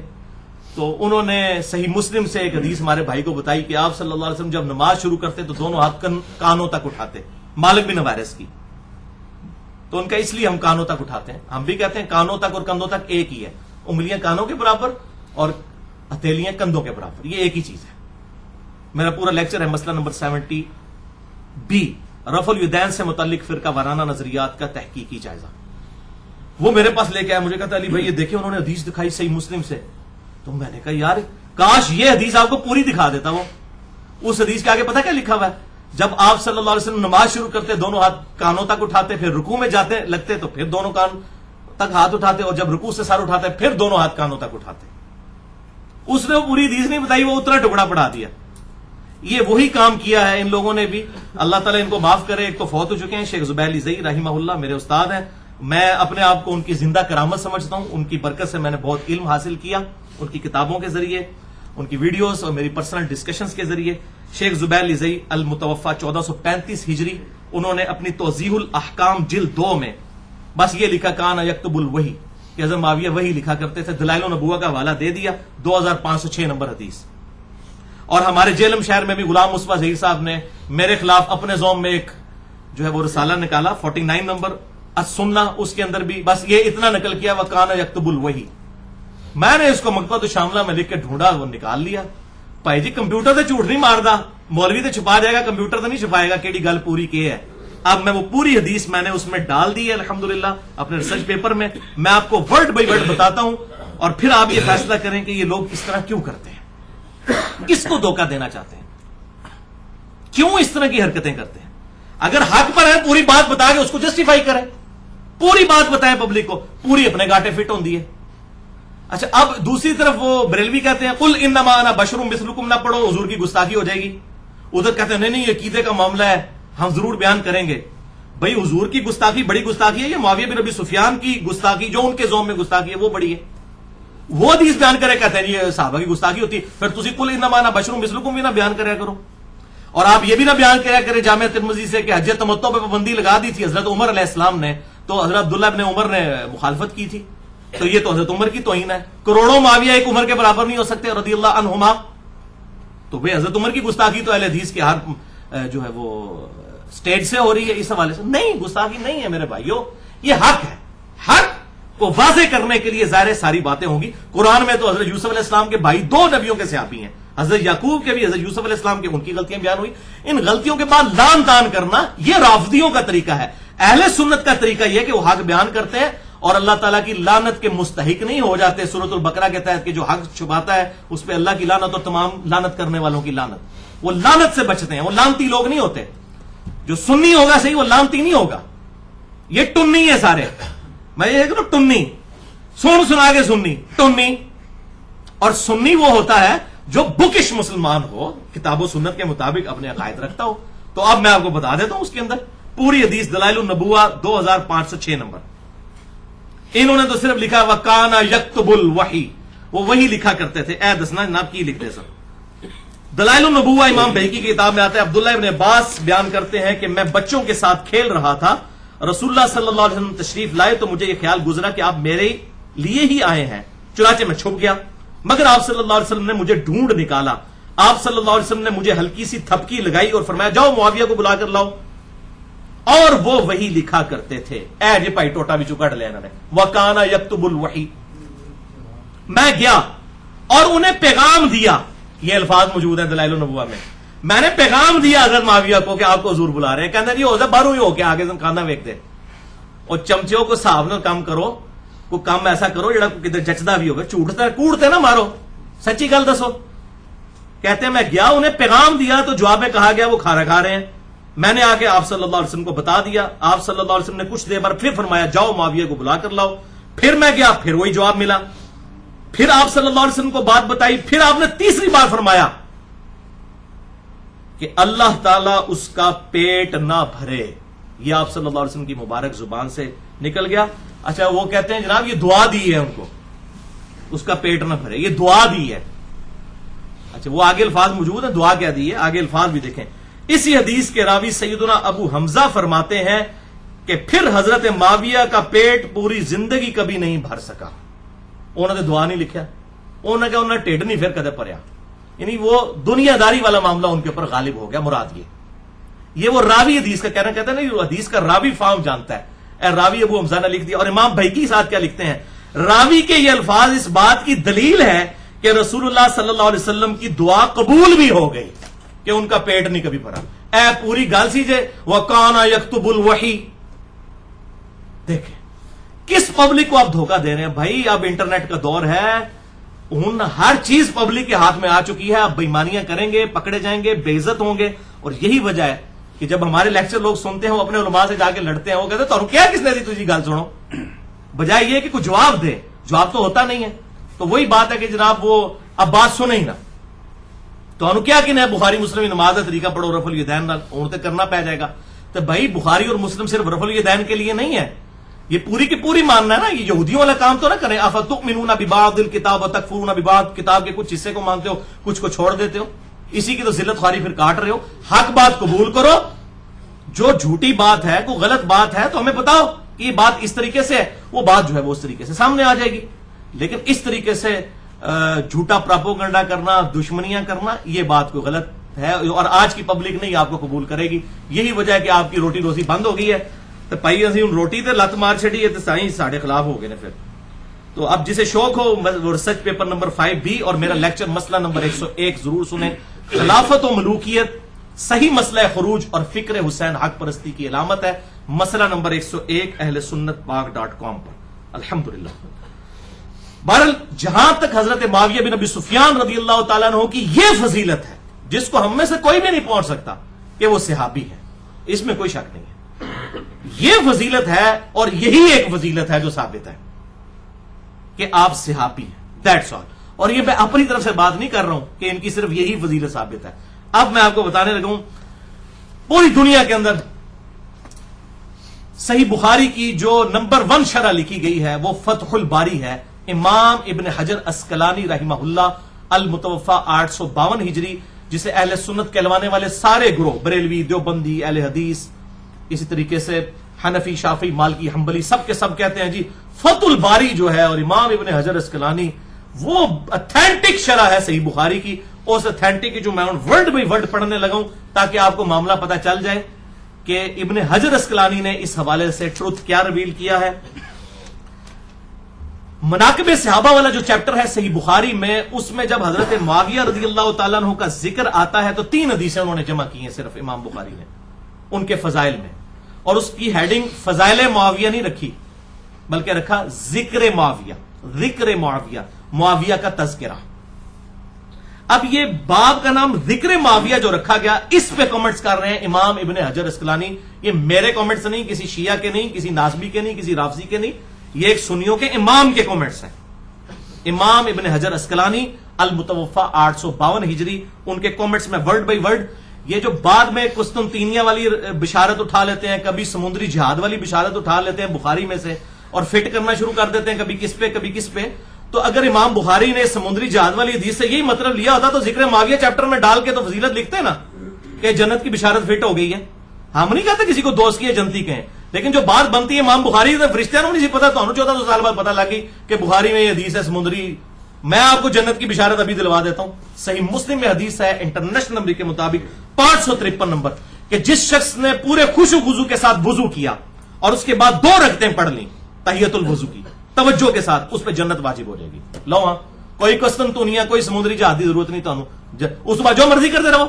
تو انہوں نے صحیح مسلم سے ایک حدیث ہمارے بھائی کو بتائی کہ آپ صلی اللہ علیہ وسلم جب نماز شروع کرتے تو دونوں ہاتھ کانوں تک اٹھاتے, مالک بن حویرث کی. تو ان کا اس لیے ہم کانوں تک اٹھاتے ہیں. ہم بھی کہتے ہیں کانوں تک اور کندھوں تک ایک ہی ہے, انگلیاں کانوں کے برابر اور ہتھیلیاں کندھوں کے برابر, یہ ایک ہی چیز ہے. میرا پورا لیکچر ہے مسئلہ نمبر 70 بی, رفع الیدین سے متعلق فرقہ وارانہ نظریات کا تحقیقی جائزہ. وہ میرے پاس لے کے آیا, مجھے کہتا علی بھائی یہ دیکھیں انہوں نے حدیث دکھائی صحیح مسلم سے. تو میں نے کہا یار کاش یہ حدیث آپ کو پوری دکھا دیتا. وہ اس حدیث کے آگے پتہ کیا لکھا ہوا ہے, جب آپ صلی اللہ علیہ وسلم نماز شروع کرتے دونوں ہاتھ کانوں تک اٹھاتے, پھر رکوع میں جاتے لگتے تو پھر دونوں کان تک ہاتھ اٹھاتے, اور جب رکوع سے سر اٹھاتے پھر دونوں ہاتھ کانوں تک اٹھاتے. اس نے وہ پوری حدیث نہیں بتائی, وہ اتنا ٹکڑا پڑھا دیا. یہ وہی کام کیا ہے ان لوگوں نے بھی, اللہ تعالیٰ ان کو معاف کرے. ایک تو فوت ہو چکے ہیں, شیخ زبیر علی زئی رحمہ اللہ میرے استاد ہیں. میں اپنے آپ کو ان کی زندہ کرامت سمجھتا ہوں. ان کی برکت سے میں نے بہت علم حاصل کیا, ان کی کتابوں کے ذریعے, ان کی ویڈیوز اور میری پرسنل ڈسکشنز کے ذریعے. شیخ زبیر علی زئی المتوفا 1435 ہجری, انہوں نے اپنی توضیح الاحکام جلد 2 میں بس یہ لکھا کانا یکتب الوحی, کہ حضرت معاویہ وہی لکھا کرتے تھے. دلائل النبوہ کا حوالہ دے دیا, 2506 نمبر حدیث. اور ہمارے جیلم شہر میں بھی غلام مصطفیٰ ظہیر صاحب نے میرے خلاف اپنے زوم میں ایک جو ہے وہ رسالہ نکالا, 49 نمبر السنہ, اس کے اندر بھی بس یہ اتنا نقل کیا وکانا یکتب الوحی. میں نے اس کو مکتبۃ الشاملہ میں لکھ کے ڈھونڈا, وہ نکال لیا. بھائی جی کمپیوٹر سے جھوٹ نہیں ماردا, مولوی تو چھپا جائے گا, کمپیوٹر تو نہیں چھپائے گا کیڑی گل پوری کی ہے. اب میں وہ پوری حدیث میں نے اس میں ڈال دی ہے الحمدللہ اپنے ریسرچ پیپر میں. میں آپ کو ورڈ بائی ورڈ بتاتا ہوں, اور پھر آپ یہ فیصلہ کریں کہ یہ لوگ اس طرح کیوں کرتے ہیں, کس کو دھوکہ دینا چاہتے ہیں, کیوں اس طرح کی حرکتیں کرتے ہیں. اگر حق پر ہے پوری بات بتا کے اس کو جسٹیفائی کریں, پوری بات بتائیں پبلک کو, پوری اپنے گاٹے فٹ ہوندی ہے. اچھا اب دوسری طرف وہ بریلوی کہتے ہیں قل انما انا بشر مثلکم, نہ پڑھو حضور کی گستاخی ہو جائے گی. ادھر کہتے ہیں نہیں یہ عقیدے کا معاملہ ہے, ہم ضرور بیان کریں گے. بھائی حضور کی گستاخی بڑی گستاخی ہے, یہ معاویہ بن ابی سفیان کی گستاخی جو ان کے زوم میں گستاخی ہے وہ بڑی ہے. وہ حدیث بیان کرے, کہتے ہیں یہ صحابہ کی گستاخی ہوتی ہے. پھر تسی قل انما انا بشر مثلکم بھی نہ بیان کریا کرو. اور آپ یہ بھی نہ بیان کریا کرے جامع ترمذی سے کہ حج تمتع پہ پابندی لگا دی تھی حضرت عمر علیہ السلام نے, تو حضرت عبداللہ ابن عمر نے مخالفت کی تھی, تو یہ تو حضرت عمر کی توہین ہے. کروڑوں معاویہ ایک عمر کے برابر نہیں ہو سکتے رضی اللہ عنہما, تو بھئی حضرت عمر کی گستاخی تو اہل حدیث کے ہر جو ہے وہ سٹیج سے ہو رہی ہے. اس حوالے سے نہیں, گستاخی نہیں ہے میرے بھائیوں, یہ حق ہے. حق کو واضح کرنے کے لیے ظاہر ساری باتیں ہوں گی. قرآن میں تو حضرت یوسف علیہ السلام کے بھائی 2 نبیوں کے صحابی ہیں, حضرت یعقوب کے بھی, حضرت یوسف علیہ السلام کے, ان کی غلطیاں بیان ہوئی. ان غلطیوں کے بعد لان تان کرنا یہ رافضیوں کا طریقہ ہے. اہل سنت کا طریقہ یہ کہ وہ حق بیان کرتے ہیں اور اللہ تعالیٰ کی لعنت کے مستحق نہیں ہو جاتے. سورۃ البقرہ کے تحت کہ جو حق چھپاتا ہے اس پہ اللہ کی لعنت اور تمام لعنت کرنے والوں کی لعنت, وہ لعنت سے بچتے ہیں. وہ لعنتی لوگ نہیں ہوتے. جو سنی ہوگا صحیح, وہ لعنتی نہیں ہوگا. یہ ٹنی ہے سارے. میں یہ کہوں ٹنی, سنا کے سنی, ٹنی. اور سنی وہ ہوتا ہے جو بکش مسلمان ہو, کتاب و سنت کے مطابق اپنے عقائد رکھتا ہو. تو اب میں آپ کو بتا دیتا ہوں اس کے اندر پوری حدیث دلائل النبوہ 2506 نمبر. انہوں نے تو صرف لکھا وکانا یکتب الوحی, وہ وہی لکھا کرتے تھے. اے دسنا جناب کی لکھتے سر. دلائل النبوہ امام بہیقی کی کتاب میں آتا ہے, عبداللہ ابن عباس بیان کرتے ہیں کہ میں بچوں کے ساتھ کھیل رہا تھا, رسول اللہ صلی اللہ علیہ وسلم تشریف لائے تو مجھے یہ خیال گزرا کہ آپ میرے لیے ہی آئے ہیں, چنانچہ میں چھپ گیا, مگر آپ صلی اللہ علیہ وسلم نے مجھے ڈھونڈ نکالا. آپ صلی اللہ علیہ وسلم نے مجھے ہلکی سی تھپکی لگائی اور فرمایا جاؤ معاویہ کو بلا کر لاؤ، اور وہ وہی لکھا کرتے تھے. اے جی بھائی ٹوٹا بھی چکا ڈلے انہوں نے، وَكَانَ يَكْتُبُ الْوَحِي. میں گیا اور انہیں پیغام دیا، یہ الفاظ موجود ہیں دلائل النبوہ میں نے پیغام دیا حضرت معاویہ کو کہ آپ کو حضور بلا رہے ہیں. کہنا جی ہو جائے باہر ہی ہو کے آگے کھانا ویک دے، اور چمچوں کو صاحب نہ کام کرو، کوئی کام ایسا کرو جڑا کدھر جچدا بھی ہوگا. جھوٹتا کوڑتے نہ مارو، سچی گل دسو. کہتے ہیں میں گیا انہیں پیغام دیا تو جواب میں کہا گیا وہ کھانا کھا رہے ہیں. میں نے آ کے آپ صلی اللہ علیہ وسلم کو بتا دیا. آپ صلی اللہ علیہ وسلم نے کچھ دیر بعد پھر فرمایا جاؤ معاویہ کو بلا کر لاؤ. پھر میں گیا، پھر وہی جواب ملا. پھر آپ صلی اللہ علیہ وسلم کو بات بتائی. پھر آپ نے تیسری بار فرمایا کہ اللہ تعالیٰ اس کا پیٹ نہ بھرے. یہ آپ صلی اللہ علیہ وسلم کی مبارک زبان سے نکل گیا. اچھا وہ کہتے ہیں جناب یہ دعا دی ہے ان کو، اس کا پیٹ نہ بھرے، یہ دعا دی ہے. اچھا وہ آگے الفاظ موجود ہیں، دعا کیا دی ہے، آگے الفاظ بھی دیکھیں. اسی حدیث کے راوی سیدنا ابو حمزہ فرماتے ہیں کہ پھر حضرت معاویہ کا پیٹ پوری زندگی کبھی نہیں بھر سکا. انہوں نے دعا نہیں لکھا، انہوں نے کہا انہوں نے ٹھڈ نہیں پھر کدے پڑیا. یعنی وہ دنیا داری والا معاملہ ان کے اوپر غالب ہو گیا. مراد یہ وہ راوی حدیث کا کہنا کہتا ہے نا، حدیث کا راوی فارم جانتا ہے. اے راوی ابو حمزہ نے لکھ دیا. اور امام بہقی ساتھ کیا لکھتے ہیں، راوی کے یہ الفاظ اس بات کی دلیل ہے کہ رسول اللہ صلی اللہ علیہ وسلم کی دعا قبول بھی ہو گئی کہ ان کا پیٹ نہیں کبھی بھرا. اے پوری گال سیجے وَكَانَ يَكْتُبُ الْوَحِي. دیکھیں کس پبلک کو آپ دھوکہ دے رہے ہیں بھائی. اب انٹرنیٹ کا دور ہے، ہر چیز پبلک کے ہاتھ میں آ چکی ہے. آپ بےمانیاں کریں گے، پکڑے جائیں گے، بے عزت ہوں گے. اور یہی وجہ ہے کہ جب ہمارے لیکچر لوگ سنتے ہیں وہ اپنے علماء سے جا کے لڑتے ہیں، وہ کہتے ہیں تو کیا کس نے دی تجھے گل سنو، بجائے یہ کہ کوئی جواب دے. جواب تو ہوتا نہیں ہے. تو وہی بات ہے کہ جناب وہ اب بات سنے ہی نہ، تو انہوں کیا کہ بخاری مسلم نماز کا طریقہ پڑھو رفع الیدین نال، اور تے کرنا پہ جائے گا. تو بھائی بخاری اور مسلم صرف رفع الیدین کے لیے نہیں ہے، یہ پوری کی پوری ماننا ہے نا. یہ یہودیوں والا کام تو نہ کریں. افتؤمنون ببعض الکتاب وتکفرون ببعض. کتاب کے کچھ حصے کو مانتے ہو، کچھ کو چھوڑ دیتے ہو. اسی کی تو ذلت خواری پھر کاٹ رہے ہو. حق بات قبول کرو، جو جھوٹی بات ہے، کوئی غلط بات ہے تو ہمیں بتاؤ کہ یہ بات اس طریقے سے ہے، وہ بات جو ہے وہ اس طریقے سے سامنے آ جائے گی. لیکن اس طریقے سے جھوٹا پراپوگنڈا کرنا، دشمنیاں کرنا، یہ بات کوئی غلط ہے اور آج کی پبلک نہیں آپ کو قبول کرے گی. یہی وجہ ہے کہ آپ کی روٹی روزی بند ہو گئی ہے. تو پائی اسی روٹی تے لت مار چڑی ہے تو سائیں ساڑھے خلاف ہو گئے نے. پھر تو اب جسے شوق ہو ریسرچ پیپر نمبر 5B اور میرا لیکچر مسئلہ نمبر 101 ضرور سنیں. خلافت و ملوکیت، صحیح مسئلہ خروج اور فکر حسین حق پرستی کی علامت ہے. مسئلہ نمبر 101 اہل سنت پاک.com پر. الحمدللہ. بہرحال جہاں تک حضرت معاویہ بن ابی سفیان رضی اللہ تعالیٰ عنہ کی یہ فضیلت ہے جس کو ہم میں سے کوئی بھی نہیں پہنچ سکتا کہ وہ صحابی ہے، اس میں کوئی شک نہیں ہے. یہ فضیلت ہے اور یہی ایک فضیلت ہے جو ثابت ہے کہ آپ صحابی ہیں. That's all. اور یہ میں اپنی طرف سے بات نہیں کر رہا ہوں کہ ان کی صرف یہی فضیلت ثابت ہے. اب میں آپ کو بتانے لگا ہوں پوری دنیا کے اندر صحیح بخاری کی جو نمبر 1 شرح لکھی گئی ہے وہ فتح الباری ہے. امام ابن حجر اسقلانی رحمہ اللہ، المتوفا 852 ہجری، جسے اہل سنت کہلوانے والے سارے گروہ، بریلوی، دیوبندی، اہل حدیث، اسی طریقے سے حنفی، شافعی، مالکی، حنبلی، سب کے سب کہتے ہیں جی فتح الباری جو ہے اور امام ابن حجر اسقلانی وہ اتھینٹک شرح ہے صحیح بخاری کی. اس اتھینٹک کی جو میں ورڈ بائی ورڈ پڑھنے لگا ہوں تاکہ آپ کو معاملہ پتا چل جائے کہ ابن حجر اسقلانی نے اس حوالے سے ٹروتھ کیا ریویل کیا ہے. مناقب صحابہ والا جو چیپٹر ہے صحیح بخاری میں، اس میں جب حضرت معاویہ رضی اللہ تعالیٰ عنہ کا ذکر آتا ہے تو 3 حدیثیں انہوں نے جمع کی ہیں صرف امام بخاری نے ان کے فضائل میں. اور اس کی ہیڈنگ فضائل معاویہ نہیں رکھی بلکہ رکھا ذکر معاویہ، ذکر معاویہ، معاویہ کا تذکرہ. اب یہ باب کا نام ذکر معاویہ جو رکھا گیا، اس پہ کامنٹس کر رہے ہیں امام ابن حجر اسقلانی. یہ میرے کامنٹس نہیں، کسی شیعہ کے نہیں، کسی ناصبی کے نہیں، کسی رافضی کے نہیں، یہ ایک سنیوں کے امام کے کامنٹس ہیں. امام ابن حجر اسقلانی المتوفا 852 ہجری، ان کے کامنٹس میں ورڈ بائی ورڈ. یہ جو بعد میں قسطنطینیہ والی بشارت اٹھا لیتے ہیں، کبھی سمندری جہاد والی بشارت اٹھا لیتے ہیں بخاری میں سے اور فٹ کرنا شروع کر دیتے ہیں کبھی کس پہ کبھی کس پہ. تو اگر امام بخاری نے سمندری جہاد والی حدیث سے یہی مطلب لیا ہوتا تو ذکر معاویہ چیپٹر میں ڈال کے تو فضیلت لکھتے ہیں نا کہ جنت کی بشارت فٹ ہو گئی ہے. ہم نہیں کہتے کسی کو دوست کی ہے جنتی کہیں، لیکن جو بات بنتی ہے امام بخاری سے فرشتیاں نہیں پتا تو 1400 سال بعد پتا لگی کہ بخاری میں یہ حدیث ہے سمندری میں آپ کو جنت کی بشارت ابھی دلوا دیتا ہوں. صحیح مسلم میں حدیث ہے انٹرنیشنل نمبر کے مطابق 553 نمبر کہ جس شخص نے پورے خوشو خضو کے ساتھ وضو کیا اور اس کے بعد 2 رکعتیں پڑھ لیں تحیت الوضو کی توجہ کے ساتھ, اس پہ جنت واجب ہو جائے گی. لو ہاں, کوئی قسطنطنیہ کوئی سمندری جہاد کی ضرورت نہیں تانوں, اس بعد جو مرضی کرتے رہو.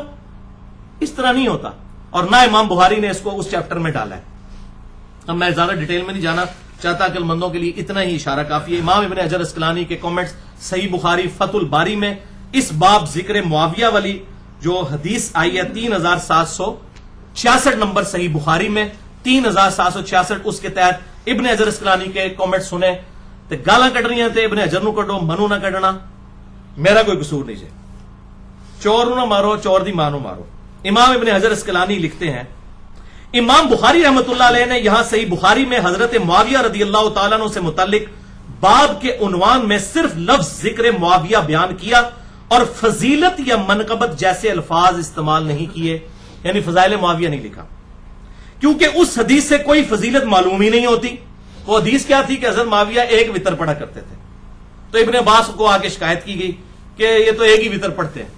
اس طرح نہیں ہوتا, اور نہ امام بخاری نے اس کو اس چیپٹر میں ڈالا ہے. اب میں زیادہ ڈیٹیل میں نہیں جانا چاہتا, عقل مندوں کے لیے اتنا ہی اشارہ کافی ہے. امام ابن حجر اسقلانی کے کامنٹس صحیح بخاری فتح الباری میں اس باب ذکر معاویہ والی جو حدیث آئی ہے 3766 نمبر صحیح بخاری میں 3766, اس کے تحت ابن حجر اسقلانی کے کامنٹ سنے تے گالاں کٹ رہی ہیں تے ابن حجر نو کڈو, منو نہ کڈنا, میرا کوئی قصور نہیں ہے. چور نہ مارو, چور دی ماں نو مارو. امام ابن حجر اسقلانی لکھتے ہیں امام بخاری رحمت اللہ علیہ نے یہاں صحیح بخاری میں حضرت معاویہ رضی اللہ تعالیٰ عنہ سے متعلق باب کے عنوان میں صرف لفظ ذکر معاویہ بیان کیا اور فضیلت یا منقبت جیسے الفاظ استعمال نہیں کیے, یعنی فضائل معاویہ نہیں لکھا, کیونکہ اس حدیث سے کوئی فضیلت معلوم ہی نہیں ہوتی. وہ حدیث کیا تھی کہ حضرت معاویہ ایک وتر پڑھا کرتے تھے. تو ابن عباس کو آ کے شکایت کی گئی کہ یہ تو ایک ہی وتر پڑھتے ہیں.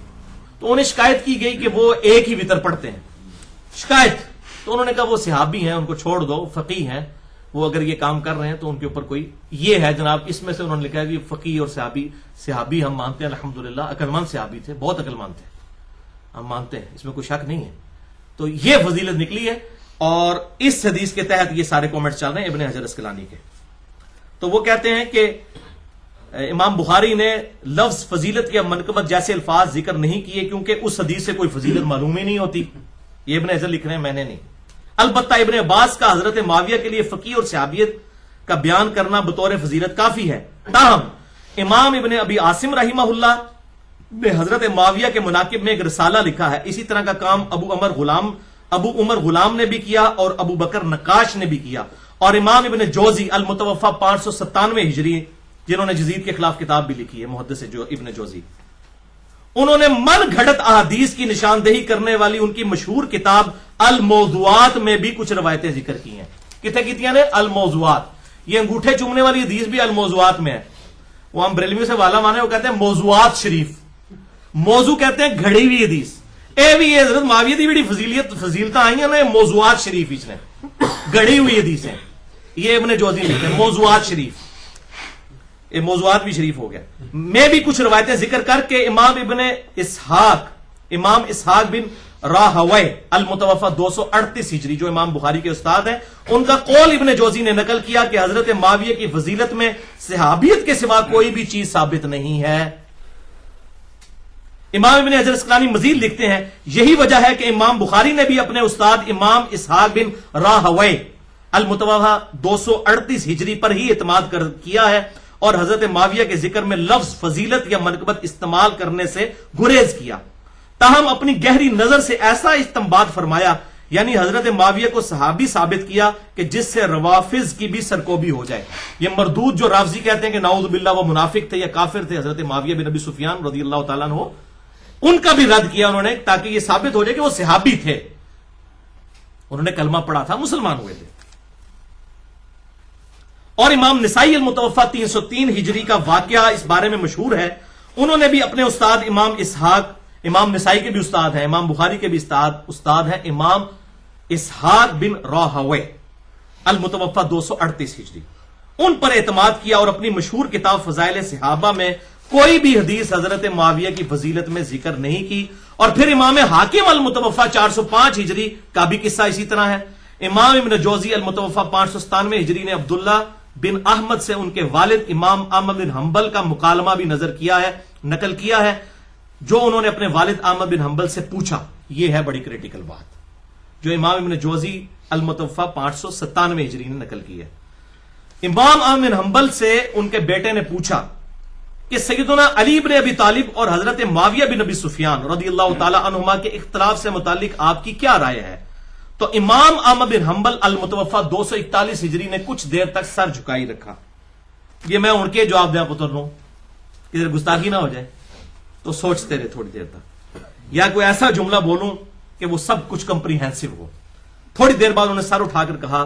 تو انہیں شکایت کی گئی کہ وہ ایک ہی وتر پڑھتے ہیں, شکایت. تو انہوں نے کہا وہ صحابی ہیں, ان کو چھوڑ دو, فقیہ ہیں, وہ اگر یہ کام کر رہے ہیں تو ان کے اوپر کوئی یہ ہے جناب. اس میں سے انہوں نے لکھا کہ فقیہ اور صحابی ہم مانتے ہیں الحمدللہ, عقلمند صحابی تھے, بہت عقلمند تھے, ہم مانتے ہیں, اس میں کوئی شک نہیں ہے. تو یہ فضیلت نکلی ہے, اور اس حدیث کے تحت یہ سارے کامنٹس چل رہے ہیں ابن حجر اسقلانی کے. تو وہ کہتے ہیں کہ امام بخاری نے لفظ فضیلت یا منقبت جیسے الفاظ ذکر نہیں کیے کیونکہ اس حدیث سے کوئی فضیلت معلوم ہی نہیں ہوتی. یہ ابن حجر لکھ رہے ہیں, میں نے نہیں. البتہ ابن عباس کا حضرت معاویہ کے لیے فقیہ اور صحابیت کا بیان کرنا بطور فضیلت کافی ہے. تاہم امام ابن ابی عاصم رحمہ اللہ نے حضرت معاویہ کے مناقب میں ایک رسالہ لکھا ہے. اسی طرح کا کام ابو عمر غلام نے بھی کیا اور ابو بکر نقاش نے بھی کیا, اور امام ابن جوزی المتوفا 597 ہجری جنہوں نے جزید کے خلاف کتاب بھی لکھی ہے, محدث ابن جوزی, انہوں نے من گھڑت احادیث کی نشاندہی کرنے والی ان کی مشہور کتاب الموضوعات میں بھی کچھ روایتیں ذکر کی ہیں. کتنے کتنی نے الموضوعات, یہ انگوٹھے چومنے والی حدیث بھی الموضوعات میں ہے. وہ ہم بریلویوں سے والا مانے, وہ کہتے ہیں موضوعات شریف, موضوع کہتے ہیں گھڑی ہوئی حدیث. اے بھی یہ حضرت معاویہ دی بڑی فضیلتاں آئی ہیں موضوعات شریف اس نے گڑی ہوئی حدیثیں. یہ ابن جوزی لکھتے ہیں موضوعات شریف, یہ موضوعات بھی شریف ہو گیا. میں بھی کچھ روایتیں ذکر کر کے امام اسحاق بن راہوے المتوفا 238 ہجری جو امام بخاری کے استاد ہیں, ان کا قول ابن جوزی نے نقل کیا کہ حضرت معاویہ کی فضیلت میں صحابیت کے سوا کوئی بھی چیز ثابت نہیں ہے. امام ابن حجر اسقلانی مزید لکھتے ہیں یہی وجہ ہے کہ امام بخاری نے بھی اپنے استاد امام اسحاق بن راہوے المتوفا 238 ہجری پر ہی اعتماد کیا ہے اور حضرت معاویہ کے ذکر میں لفظ فضیلت یا منقبت استعمال کرنے سے گریز کیا. تاہم اپنی گہری نظر سے ایسا استنباط فرمایا, یعنی حضرت معاویہ کو صحابی ثابت کیا کہ جس سے روافظ کی بھی سرکوبی ہو جائے. یہ مردود جو رافضی کہتے ہیں کہ نعوذ باللہ وہ منافق تھے یا کافر تھے, حضرت معاویہ بن ابی سفیان رضی اللہ تعالیٰ عنہ, ان کا بھی رد کیا انہوں نے تاکہ یہ ثابت ہو جائے کہ وہ صحابی تھے, انہوں نے کلمہ پڑھا تھا, مسلمان ہوئے تھے. اور امام نسائی المتوفا 303 ہجری کا واقعہ اس بارے میں مشہور ہے. انہوں نے بھی اپنے استاد امام نسائی کے بھی استاد ہیں, امام بخاری کے بھی استاد ہیں, امام اسحاق بن راہوے المتوفا 238 ہجری, ان پر اعتماد کیا اور اپنی مشہور کتاب فضائل صحابہ میں کوئی بھی حدیث حضرت معاویہ کی فضیلت میں ذکر نہیں کی. اور پھر امام حاکم المتوفا 405 ہجری کا بھی قصہ اسی طرح ہے. امام ابن جوزی المتوفا 597 ہجری نے عبداللہ بن احمد سے ان کے والد امام احمد بن حنبل کا مکالمہ بھی نقل کیا ہے, جو انہوں نے اپنے والد احمد بن حنبل سے پوچھا. یہ ہے بڑی کریٹیکل بات جو امام ابن جوزی المتوفا 597 ہجری نے نقل کی ہے. امام احمد بن حنبل سے ان کے بیٹے نے پوچھا کہ سیدنا علی بن ابی طالب اور حضرت معاویہ بن ابی سفیان رضی اللہ تعالی عنہما کے اختلاف سے متعلق آپ کی کیا رائے ہے؟ تو امام احمد بن حنبل المتوفا 241 ہجری نے کچھ دیر تک سر جھکائی رکھا. یہ میں ان کے جواب دیا پتر لوں, ادھر گستاخی نہ ہو جائے, تو سوچتے رہے تھوڑی دیر تک, یا کوئی ایسا جملہ بولوں کہ وہ سب کچھ کمپریہنسو ہو. تھوڑی دیر بعد انہوں نے سر اٹھا کر کہا,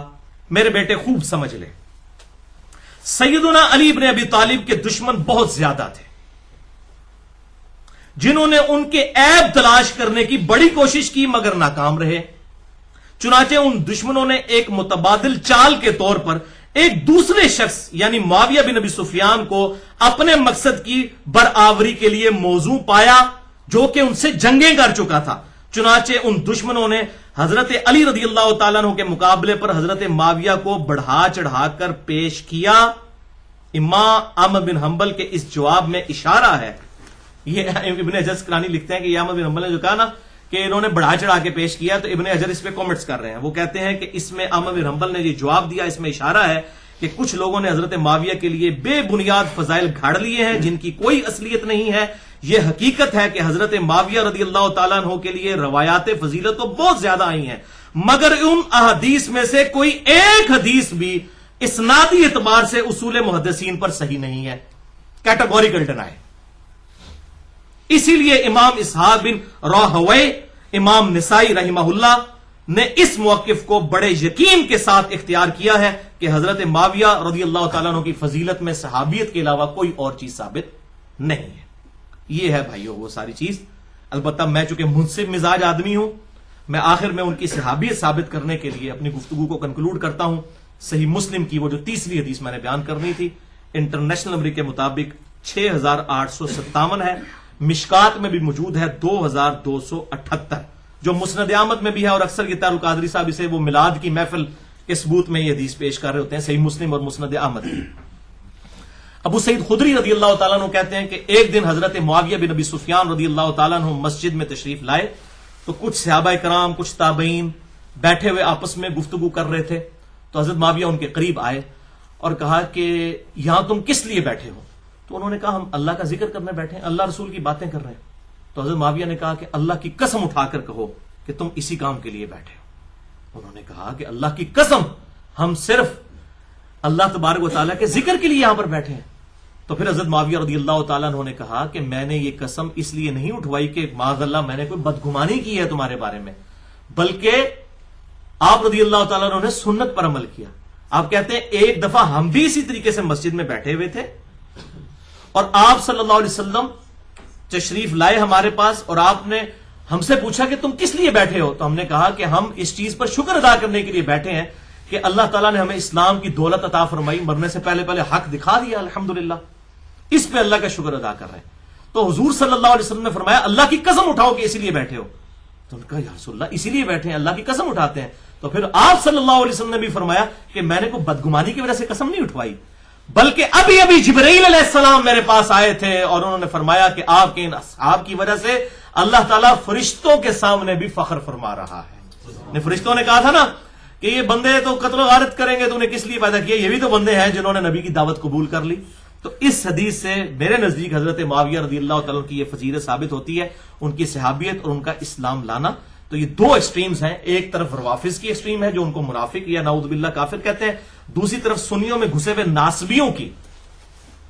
میرے بیٹے خوب سمجھ لے, سیدنا علی بن ابی طالب کے دشمن بہت زیادہ تھے, جنہوں نے ان کے عیب تلاش کرنے کی بڑی کوشش کی مگر ناکام رہے۔ چنانچہ ان دشمنوں نے ایک متبادل چال کے طور پر ایک دوسرے شخص یعنی معاویہ بن ابی سفیان کو اپنے مقصد کی برآوری کے لیے موزوں پایا، جو کہ ان سے جنگیں کر چکا تھا۔ چنانچہ ان دشمنوں نے حضرت علی رضی اللہ تعالیٰ عنہ کے مقابلے پر حضرت معاویہ کو بڑھا چڑھا کر پیش کیا۔ امام احمد بن حنبل کے اس جواب میں اشارہ ہے، یہ ابن حجر اسقلانی لکھتے ہیں کہ احمد بن حنبل نے جو کہا نا کہ انہوں نے بڑھا چڑھا کے پیش کیا، تو ابن حجر اس پہ کامنٹس کر رہے ہیں۔ وہ کہتے ہیں کہ اس میں احمد بن حنبل نے یہ جواب دیا، اس میں اشارہ ہے کہ کچھ لوگوں نے حضرت معاویہ کے لیے بے بنیاد فضائل گھاڑ لیے ہیں جن کی کوئی اصلیت نہیں ہے۔ یہ حقیقت ہے کہ حضرت معاویہ رضی اللہ تعالیٰ عنہ کے لیے روایات فضیلت تو بہت زیادہ آئی ہیں، مگر ان احادیث میں سے کوئی ایک حدیث بھی اسنادی اعتبار سے اصول محدثین پر صحیح نہیں ہے، کیٹیگوریکل ڈینائی۔ اسی لیے امام اسحاق بن راہوی، امام نسائی رحمہ اللہ نے اس موقف کو بڑے یقین کے ساتھ اختیار کیا ہے کہ حضرت معاویہ رضی اللہ تعالیٰ عنہ کی فضیلت میں صحابیت کے علاوہ کوئی اور چیز ثابت نہیں ہے۔ یہ ہے بھائیو وہ ساری چیز۔ البتہ میں چونکہ منصف مزاج آدمی ہوں، میں آخر میں ان کی صحابیت ثابت کرنے کے لیے اپنی گفتگو کو کنکلوڈ کرتا ہوں۔ صحیح مسلم کی وہ جو تیسری حدیث میں نے بیان کرنی تھی، انٹرنیشنل نمبر کے مطابق 6857 ہے، مشکات میں بھی موجود ہے 2278، جو مسند احمد میں بھی ہے، اور اکثر یہ تعلق قادری صاحب اسے وہ میلاد کی محفل کے ثبوت میں یہ حدیث پیش کر رہے ہوتے ہیں، صحیح مسلم اور مسند احمد۔ ابو سعید خدری رضی اللہ تعالیٰ عنہ کہتے ہیں کہ ایک دن حضرت معاویہ بن ابی سفیان رضی اللہ تعالیٰ عنہ مسجد میں تشریف لائے تو کچھ صحابہ کرام، کچھ تابعین بیٹھے ہوئے آپس میں گفتگو کر رہے تھے، تو حضرت معاویہ ان کے قریب آئے اور کہا کہ یہاں تم کس لیے بیٹھے ہو؟ تو انہوں نے کہا ہم اللہ کا ذکر کرنے بیٹھے ہیں، اللہ رسول کی باتیں کر رہے ہیں۔ تو حضرت معاویہ نے کہا کہ اللہ کی قسم اٹھا کر کہو کہ تم اسی کام کے لیے بیٹھے ہو۔ انہوں نے کہا کہ اللہ کی قسم ہم صرف اللہ تبارک و تعالیٰ کے ذکر کے لیے یہاں پر بیٹھے ہیں۔ تو پھر حضرت معاویہ رضی اللہ تعالیٰ عنہ نے کہا کہ میں نے یہ قسم اس لیے نہیں اٹھوائی کہ معاذ اللہ میں نے کوئی بدگمانی کی ہے تمہارے بارے میں، بلکہ آپ رضی اللہ تعالیٰ عنہ نے سنت پر عمل کیا۔ آپ کہتے ہیں ایک دفعہ ہم بھی اسی طریقے سے مسجد میں بیٹھے ہوئے تھے اور آپ صلی اللہ علیہ وسلم تشریف لائے ہمارے پاس، اور آپ نے ہم سے پوچھا کہ تم کس لیے بیٹھے ہو؟ تو ہم نے کہا کہ ہم اس چیز پر شکر ادا کرنے کے لیے بیٹھے ہیں کہ اللہ تعالیٰ نے ہمیں اسلام کی دولت عطا فرمائی، مرنے سے پہلے حق دکھا دیا، الحمدللہ، اس پہ اللہ کا شکر ادا کر رہے ہیں۔ تو حضور صلی اللہ علیہ وسلم نے فرمایا اللہ کی قسم اٹھاؤ کہ اسی لیے بیٹھے ہو۔ تو انہوں نے کہا یا رسول اللہ اسی لیے بیٹھے ہیں، اللہ کی قسم اٹھاتے ہیں۔ تو پھر آپ صلی اللہ علیہ وسلم نے بھی فرمایا کہ میں نے کوئی بدگمانی کی وجہ سے قسم نہیں اٹھوائی، بلکہ ابھی ابھی جبرائیل علیہ السلام میرے پاس آئے تھے اور انہوں نے فرمایا کہ آپ کے ان اصحاب کی وجہ سے اللہ تعالیٰ فرشتوں کے سامنے بھی فخر فرما رہا ہے۔ فرشتوں نے کہا تھا نا کہ یہ بندے تو قتل و غارت کریں گے، تو انہیں کس لیے پیدا کیا؟ یہ بھی تو بندے ہیں جنہوں نے نبی کی دعوت قبول کر لی۔ تو اس حدیث سے میرے نزدیک حضرت معاویہ رضی اللہ تعالیٰ کی یہ فضیلت ثابت ہوتی ہے، ان کی صحابیت اور ان کا اسلام لانا۔ تو یہ دو ایکسٹریمز ہیں، ایک طرف روافظ کی ایکسٹریم ہے جو ان کو منافق یا نعوذ باللہ کافر کہتے ہیں، دوسری طرف سنیوں میں گھسے ہوئے ناصبیوں کی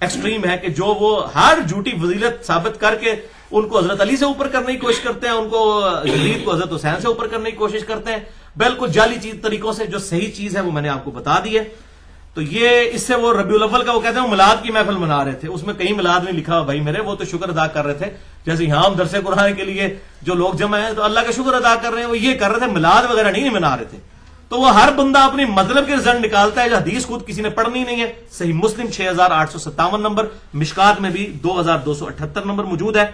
ایکسٹریم ہے کہ جو وہ ہر جھوٹی فضیلت ثابت کر کے ان کو حضرت علی سے اوپر کرنے کی کوشش کرتے ہیں، ان کو یزید کو حضرت حسین سے اوپر کرنے کی کوشش کرتے ہیں، بالکل جعلی طریقوں سے۔ جو صحیح چیز ہے وہ میں نے آپ کو بتا دی ہے۔ تو یہ اس سے وہ ربیع الاول کا وہ کہتے ہیں میلاد کی محفل منا رہے تھے، اس میں کہیں میلاد نہیں لکھا بھائی میرے، وہ تو شکر ادا کر رہے تھے، جیسے یہاں ہم درس قرآن کے لیے جو لوگ جمع ہیں تو اللہ کا شکر ادا کر رہے ہیں، وہ یہ کر رہے تھے، میلاد وغیرہ نہیں منا رہے تھے۔ تو وہ ہر بندہ اپنی مطلب کے رزلٹ نکالتا ہے، جو حدیث خود کسی نے پڑھنی نہیں ہے۔ صحیح مسلم 6857 نمبر، مشکات میں بھی 2278 نمبر موجود ہے۔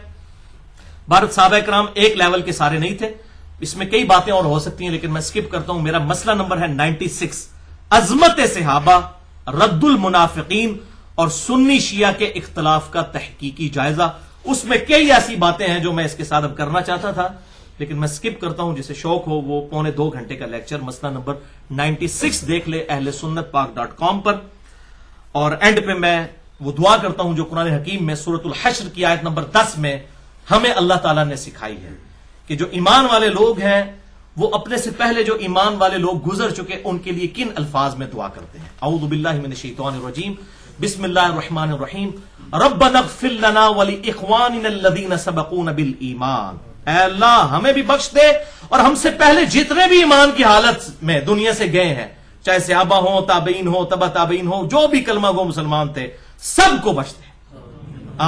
بھارت صحابہ کرام ایک لیول کے سارے نہیں تھے، اس میں کئی باتیں اور ہو سکتی ہیں لیکن میں سکپ کرتا ہوں۔ میرا مسئلہ نمبر ہے 96، عظمت صحابہ، رد المنافقین اور سنی شیعہ کے اختلاف کا تحقیقی جائزہ۔ اس میں کئی ایسی باتیں ہیں جو میں اس کے ساتھ اب کرنا چاہتا تھا لیکن میں سکپ کرتا ہوں، جسے شوق ہو وہ 2.25 گھنٹے کا لیکچر مسئلہ نمبر 96 دیکھ لے اہل سنت پاک.com پر۔ اور اینڈ پہ میں وہ دعا کرتا ہوں جو قرآن حکیم میں سورۃ الحشر کی آیت نمبر 10 میں ہمیں اللہ تعالیٰ نے سکھائی ہے کہ جو ایمان والے لوگ ہیں وہ اپنے سے پہلے جو ایمان والے لوگ گزر چکے ان کے لیے کن الفاظ میں دعا کرتے ہیں۔ اعوذ باللہ من الشیطان الرجیم، بسم اللہ الرحمن الرحیم، ربنا اغفر لنا ولاخواننا الذین سبقونا بالایمان۔ اے اللہ ہمیں بھی بخش دے اور ہم سے پہلے جتنے بھی ایمان کی حالت میں دنیا سے گئے ہیں، چاہے صحابہ ہوں، تابعین ہوں، تبع تابعین ہوں، جو بھی کلمہ گو مسلمان تھے، سب کو بخش دے،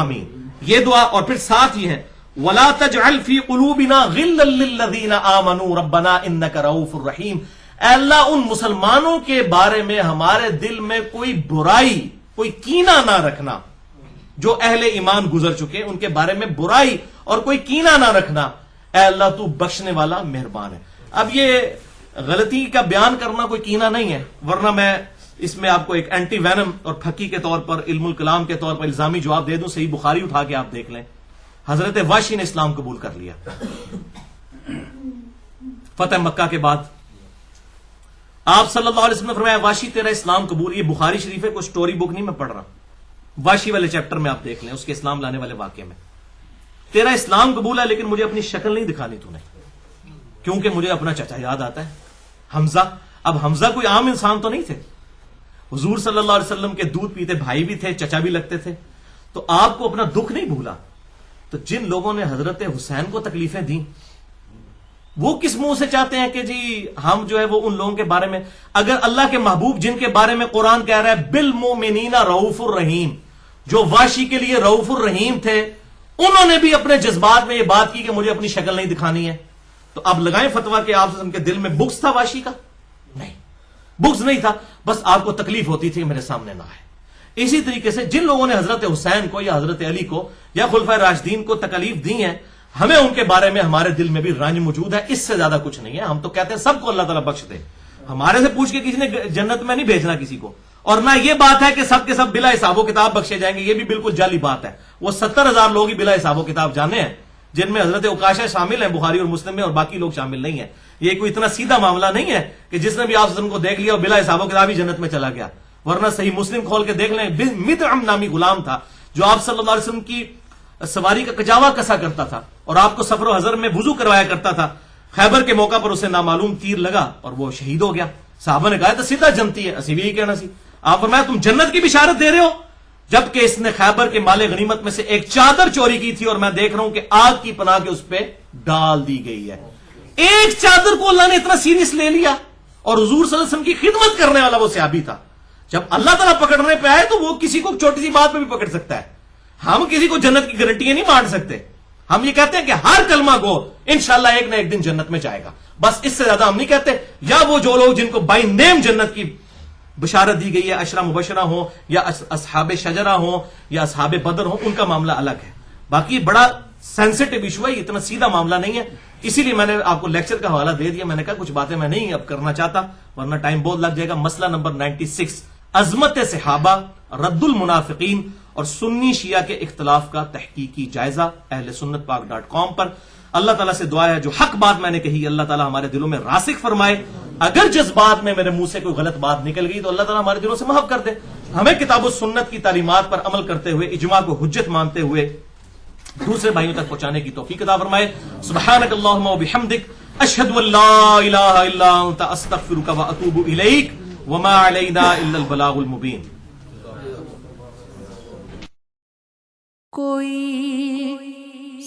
آمین۔ یہ دعا، اور پھر ساتھ ہی ہے ولا تجعل فی قلوبنا غلا للذین آمنوا ربنا انک رؤوف الرحیم، اے اللہ ان مسلمانوں کے بارے میں ہمارے دل میں کوئی برائی، کوئی کینہ نہ رکھنا، جو اہل ایمان گزر چکے ان کے بارے میں برائی اور کوئی کینہ نہ رکھنا، اے اللہ تو بخشنے والا مہربان ہے۔ اب یہ غلطی کا بیان کرنا کوئی کینہ نہیں ہے، ورنہ میں اس میں آپ کو ایک اینٹی وینم اور پھکی کے طور پر، علم الکلام کے طور پر الزامی جواب دے دوں۔ صحیح بخاری اٹھا کے آپ دیکھ لیں، حضرت واشی نے اسلام قبول کر لیا فتح مکہ کے بعد۔ آپ صلی اللہ علیہ وسلم نے فرمایا واشی تیرا اسلام قبول، یہ بخاری شریف ہے، کوئی سٹوری بک نہیں میں پڑھ رہا، واشی والے چیپٹر میں آپ دیکھ لیں، اس کے اسلام لانے والے واقعے میں، تیرا اسلام قبول ہے لیکن مجھے اپنی شکل نہیں دکھانی تو نے، کیونکہ مجھے اپنا چچا یاد آتا ہے حمزہ۔ اب حمزہ کوئی عام انسان تو نہیں تھے، حضور صلی اللہ علیہ وسلم کے دودھ پیتے بھائی بھی تھے، چچا بھی لگتے تھے، تو آپ کو اپنا دکھ نہیں بھولا۔ تو جن لوگوں نے حضرت حسین کو تکلیفیں دیں، وہ کس منہ سے چاہتے ہیں کہ جی ہم جو ہے وہ ان لوگوں کے بارے میں، اگر اللہ کے محبوب جن کے بارے میں قرآن کہہ رہا ہے بالمؤمنین رؤوف الرحیم، جو واشی کے لیے رؤوف الرحیم تھے، انہوں نے بھی اپنے جذبات میں یہ بات کی کہ مجھے اپنی شکل نہیں دکھانی ہے، تو اب لگائیں فتویٰ کہ آپ کے دل میں بغض تھا واشی کا؟ نہیں، بغض نہیں تھا، بس آپ کو تکلیف ہوتی تھی میرے سامنے نہ آئے۔ اسی طریقے سے جن لوگوں نے حضرت حسین کو یا حضرت علی کو یا خلفائے راشدین کو تکلیف دی ہیں، ہمیں ان کے بارے میں ہمارے دل میں بھی رنج موجود ہے، اس سے زیادہ کچھ نہیں ہے۔ ہم تو کہتے ہیں سب کو اللہ تعالیٰ بخش دے، ہمارے سے پوچھ کے کسی نے جنت میں نہیں بھیجنا کسی کو، اور نہ یہ بات ہے کہ سب کے سب بلا حساب و کتاب بخشے جائیں گے، یہ بھی بالکل جعلی بات ہے۔ وہ 70,000 لوگ ہی بلا حساب و کتاب جانے ہیں، جن میں حضرت عکاشہ شامل ہیں بخاری اور مسلم میں، اور باقی لوگ شامل نہیں ہیں۔ یہ کوئی اتنا سیدھا معاملہ نہیں ہے کہ جس نے بھی آپ کو دیکھ لیا اور بلا حساب و کتاب ہی جنت میں چلا گیا، ورنہ صحیح مسلم کھول کے دیکھ لیں، مدعم نامی غلام تھا جو آپ صلی اللہ علیہ وسلم کی سواری کا کجاوا کسا کرتا تھا اور آپ کو سفر و حضر میں وضو کروایا کرتا تھا۔ خیبر کے موقع پر اسے نامعلوم تیر لگا اور وہ شہید ہو گیا۔ صحابہ نے کہا تو سیدھا جنتی ہے، اسی بھی یہی کہنا سی۔ آپ فرمایا تم جنت کی بشارت دے رہے ہو، جبکہ اس نے خیبر کے مال غنیمت میں سے ایک چادر چوری کی تھی اور میں دیکھ رہا ہوں کہ آگ کی پناہ کے اس پہ ڈال دی گئی ہے۔ ایک چادر کو اللہ نے اتنا سیریس لے لیا، اور حضور صلی اللہ علیہ وسلم کی خدمت کرنے والا وہ صحابی تھا۔ جب اللہ تعالیٰ پکڑنے پہ آئے تو وہ کسی کو چھوٹی سی بات پہ بھی پکڑ سکتا ہے۔ ہم کسی کو جنت کی گارنٹیاں نہیں مانگ سکتے، ہم یہ کہتے ہیں کہ ہر کلمہ گو انشاءاللہ ایک نہ ایک دن جنت میں جائے گا، بس اس سے زیادہ ہم نہیں کہتے۔ یا وہ جو لوگ جن کو بائی نیم جنت کی بشارت دی گئی ہے، عشرہ مبشرہ ہوں یا اصحاب شجرہ ہوں یا اصحاب بدر ہوں، ان کا معاملہ الگ ہے۔ باقی بڑا سینسٹیو ایشو ہے، اتنا سیدھا معاملہ نہیں ہے، اسی لیے میں نے آپ کو لیکچر کا حوالہ دے دیا۔ میں نے کہا کچھ باتیں میں نہیں اب کرنا چاہتا ورنہ ٹائم بہت لگ جائے گا۔ مسئلہ نمبر 96، عظمت صحابہ، رد المنافقین اور سنی شیعہ کے اختلاف کا تحقیقی جائزہ، اہل سنت پاک .com پر۔ اللہ تعالیٰ سے دعا ہے جو حق بات میں نے کہی اللہ تعالیٰ ہمارے دلوں میں راسخ فرمائے، اگر جذبات میں میرے منہ سے کوئی غلط بات نکل گئی تو اللہ تعالیٰ ہمارے دلوں سے محو کر دے، ہمیں کتاب و سنت کی تعلیمات پر عمل کرتے ہوئے، اجماع کو حجت مانتے ہوئے دوسرے بھائیوں تک پہنچانے کی توفیق عطا فرمائے۔ سبحانک اللہم و بحمدک، اشہد ان لا الہ الا انت، استغفرک و اتوب الیک، وما علینا الا البلاغ المبین۔ کوئی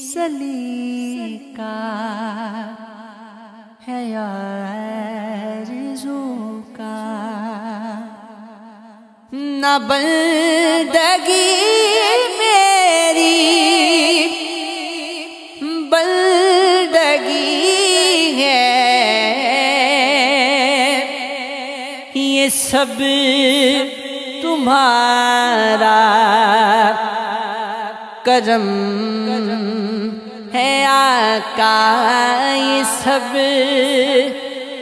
سلیقہ ہے یا آرزو کا، نہ بندگی میری بندگی ہے، یہ سب تمہارا کرم ہے آقا، یہ سب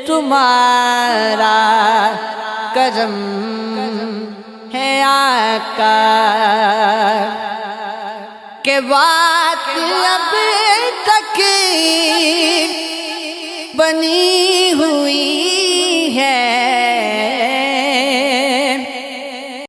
تمہارا کرم ہے آقا، کہ بات اب تک بنی